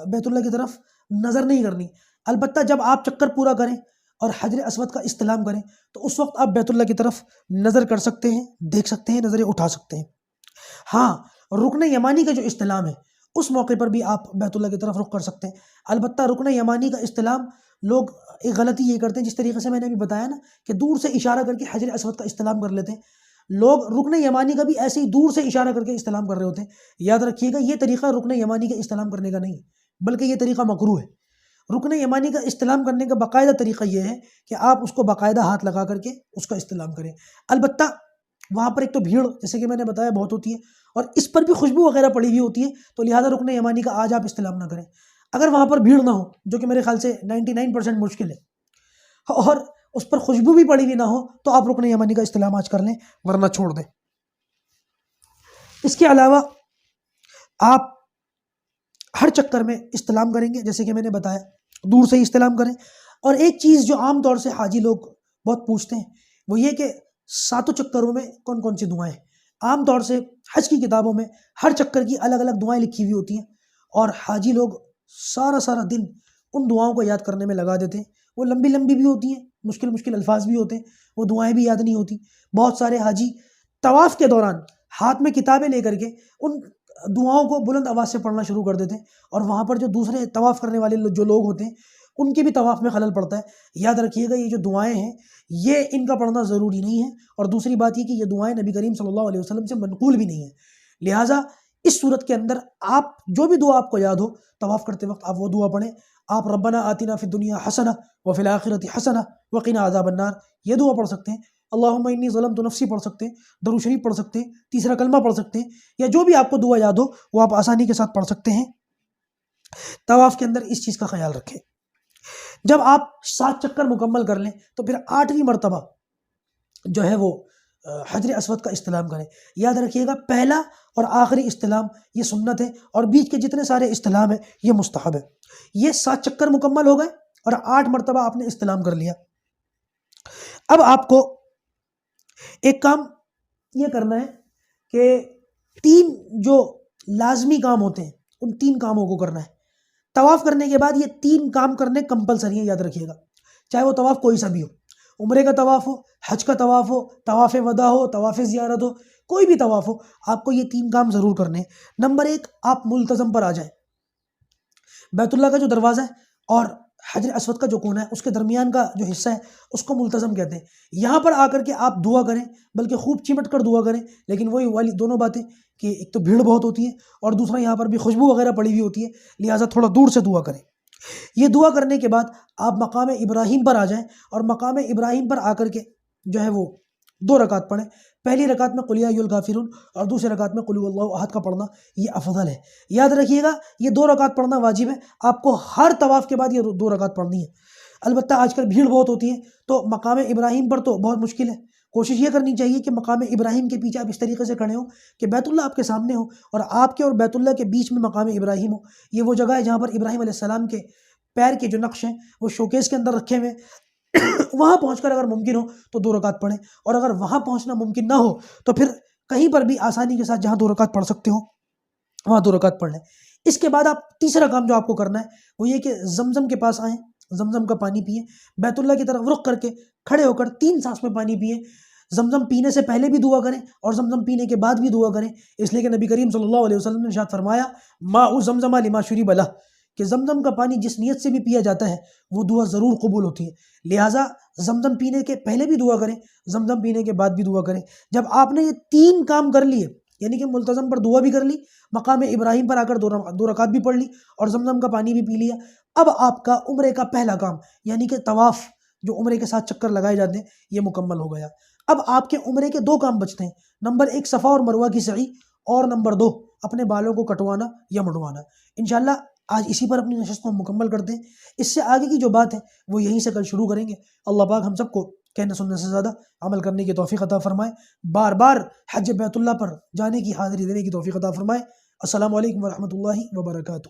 بیت اللہ کی طرف نظر نہیں کرنی. البتہ جب آپ چکر پورا کریں اور حجر اسود کا استلام کریں تو اس وقت آپ بیت اللہ کی طرف نظر کر سکتے ہیں، دیکھ سکتے ہیں، نظریں اٹھا سکتے ہیں. ہاں، رکن یمانی کا جو استلام ہے اس موقع پر بھی آپ بیت اللہ کی طرف رخ کر سکتے ہیں. البتہ رکن یمانی کا استلام لوگ ایک غلطی یہ کرتے ہیں، جس طریقے سے میں نے ابھی بتایا نا کہ دور سے اشارہ کر کے حجر اسود کا استلام کر لیتے ہیں. لوگ رکن یمانی کا بھی ایسے ہی دور سے اشارہ کر کے استلام کر رہے ہوتے ہیں. یاد رکھیے گا یہ طریقہ رکن یمانی کے استلام کرنے کا نہیں، بلکہ یہ طریقہ مکروہ ہے. رکن یمانی کا استلام کرنے کا باقاعدہ طریقہ یہ ہے کہ آپ اس کو باقاعدہ ہاتھ لگا کر کے اس کا استلام کریں. البتہ وہاں پر ایک تو بھیڑ جیسے کہ میں نے بتایا بہت ہوتی ہے، اور اس پر بھی خوشبو وغیرہ پڑی ہوئی ہوتی ہے، تو لہٰذا رکن یمانی کا آج آپ استلام نہ کریں. اگر وہاں پر بھیڑ نہ ہو، جو کہ میرے خیال سے 99% مشکل ہے، اور اس پر خوشبو بھی پڑی ہوئی نہ ہو، تو آپ رکن یمانی کا استلام آج کر لیں، ورنہ چھوڑ دیں. اس کے علاوہ آپ ہر چکر میں استلام کریں گے، جیسے کہ میں نے بتایا دور سے ہی استلام کریں. اور ایک چیز جو عام طور سے حاجی لوگ بہت پوچھتے ہیں وہ یہ کہ 7 چکروں میں کون کون سی دعائیں ہیں. عام طور سے حج کی کتابوں میں ہر چکر کی الگ الگ دعائیں لکھی ہوئی ہوتی ہیں، اور حاجی لوگ سارا دن ان دعاؤں کو یاد کرنے میں لگا دیتے ہیں. وہ لمبی لمبی بھی ہوتی ہیں، مشکل الفاظ بھی ہوتے ہیں، وہ دعائیں بھی یاد نہیں ہوتی. بہت سارے حاجی طواف کے دوران ہاتھ میں کتابیں لے کر کے ان دعاؤں کو بلند آواز سے پڑھنا شروع کر دیتے ہیں، اور وہاں پر جو دوسرے طواف کرنے والے جو لوگ ہوتے ہیں ان کے بھی طواف میں خلل پڑتا ہے. یاد رکھیے گا یہ جو دعائیں ہیں یہ ان کا پڑھنا ضروری نہیں ہے، اور دوسری بات یہ کہ یہ دعائیں نبی کریم صلی اللہ علیہ وسلم سے منقول بھی نہیں ہیں. لہٰذا اس صورت کے اندر آپ جو بھی دعا آپ کو یاد ہو طواف کرتے وقت آپ وہ دعا پڑھیں. آپ ربنا آتنا فی الدنیا حسنہ وفی الآخرۃ حسنہ وقنا عذاب النار یہ دعا پڑھ سکتے ہیں. اللہم انی ظلمت نفسی پڑھ سکتے ہیں، درود شریف پڑھ سکتے ہیں، تیسرا کلمہ پڑھ سکتے ہیں، یا جو بھی آپ کو دعا یاد ہو وہ آپ آسانی کے ساتھ پڑھ سکتے ہیں۔ طواف کے اندر اس چیز کا خیال رکھیں، جب آپ 7 چکر مکمل کر لیں تو پھر 8ویں مرتبہ جو ہے وہ حجر اسود کا استلام کریں۔ یاد رکھیے گا پہلا اور آخری استلام یہ سنت ہے، اور بیچ کے جتنے سارے استلام ہیں یہ مستحب ہے۔ یہ 7 چکر مکمل ہو گئے اور 8 مرتبہ آپ نے استلام کر لیا۔ اب آپ کو ایک کام یہ کرنا ہے کہ 3 جو لازمی کام ہوتے ہیں ان 3 کاموں کو کرنا ہے۔ طواف کرنے کے بعد یہ 3 کام کرنے کمپلسری ہیں، یاد رکھیے گا، چاہے وہ طواف کوئی سا بھی ہو، عمرے کا طواف ہو، حج کا طواف ہو، طواف وداع ہو، طواف زیارت ہو، کوئی بھی طواف ہو، آپ کو یہ 3 کام ضرور کرنے ہیں۔ نمبر 1، آپ ملتزم پر آ جائیں۔ بیت اللہ کا جو دروازہ ہے اور حجر اسود کا جو کونا ہے اس کے درمیان کا جو حصہ ہے اس کو ملتزم کہتے ہیں۔ یہاں پر آ کر کے آپ دعا کریں، بلکہ خوب چمٹ کر دعا کریں، لیکن وہی والی دونوں باتیں کہ ایک تو بھیڑ بہت ہوتی ہے اور دوسرا یہاں پر بھی خوشبو وغیرہ پڑی ہوئی ہوتی ہے، لہٰذا تھوڑا دور سے دعا کریں۔ یہ دعا کرنے کے بعد آپ مقام ابراہیم پر آ جائیں، اور مقام ابراہیم پر آ کر کے جو ہے وہ 2 رکعت پڑھیں۔ پہلی رکعت میں قل یا ایھا الکافرون اور دوسری رکعت میں قل هو اللہ احد کا پڑھنا یہ افضل ہے۔ یاد رکھیے گا یہ 2 رکعت پڑھنا واجب ہے، آپ کو ہر طواف کے بعد یہ 2 رکعت پڑھنی ہے۔ البتہ آج کل بھیڑ بہت ہوتی ہے تو مقام ابراہیم پر تو بہت مشکل ہے، کوشش یہ کرنی چاہیے کہ مقام ابراہیم کے پیچھے آپ اس طریقے سے کھڑے ہوں کہ بیت اللہ آپ کے سامنے ہو اور آپ کے اور بیت اللہ کے بیچ میں مقام ابراہیم ہو۔ یہ وہ جگہ ہے جہاں پر ابراہیم علیہ السلام کے پیر کے جو نقش ہیں وہ شوکیس کے اندر رکھے ہوئے ہیں۔ وہاں پہنچ کر اگر ممکن ہو تو 2 رکعت پڑھیں، اور اگر وہاں پہنچنا ممکن نہ ہو تو پھر کہیں پر بھی آسانی کے ساتھ جہاں 2 رکعت پڑھ سکتے ہو وہاں 2 رکعت پڑھ لیں۔ اس کے بعد آپ تیسرا کام جو آپ کو کرنا ہے وہ یہ کہ زمزم کے پاس آئیں، زمزم کا پانی پئیں، بیت اللہ کی طرف رخ کر کے کھڑے ہو کر 3 سانس میں پانی پئیں۔ زمزم پینے سے پہلے بھی دعا کریں اور زمزم پینے کے بعد بھی دعا کریں، اس لیے کہ نبی کریم صلی اللہ علیہ وسلم نے ارشاد فرمایا ماء زمزم لما شرب لہ، کہ زمزم کا پانی جس نیت سے بھی پیا جاتا ہے وہ دعا ضرور قبول ہوتی ہے، لہٰذا زمزم پینے کے پہلے بھی دعا کریں، زمزم پینے کے بعد بھی دعا کریں۔ جب آپ نے یہ 3 کام کر لیے، یعنی کہ ملتزم پر دعا بھی کر لی، مقام ابراہیم پر آ کر 2 رکعت بھی پڑھ لی اور زمزم کا پانی بھی پی لیا، اب آپ کا عمرے کا پہلا کام یعنی کہ طواف جو عمرے کے ساتھ چکر لگائے جاتے ہیں یہ مکمل ہو گیا۔ اب آپ کے عمرے کے 2 کام بچتے ہیں، نمبر 1 صفا اور مروہ کی سعی، اور نمبر 2 اپنے بالوں کو کٹوانا یا مڈوانا۔ انشاءاللہ آج اسی پر اپنی نشست کو مکمل کرتے ہیں، اس سے آگے کی جو بات ہے وہ یہیں سے کل شروع کریں گے۔ اللہ پاک ہم سب کو کہنے سننے سے زیادہ عمل کرنے کی توفیق عطا فرمائے، بار بار حج بیت اللہ پر جانے کی حاضری دینے کی توفیق عطا فرمائے۔ السلام علیکم ورحمۃ اللہ وبرکاتہ۔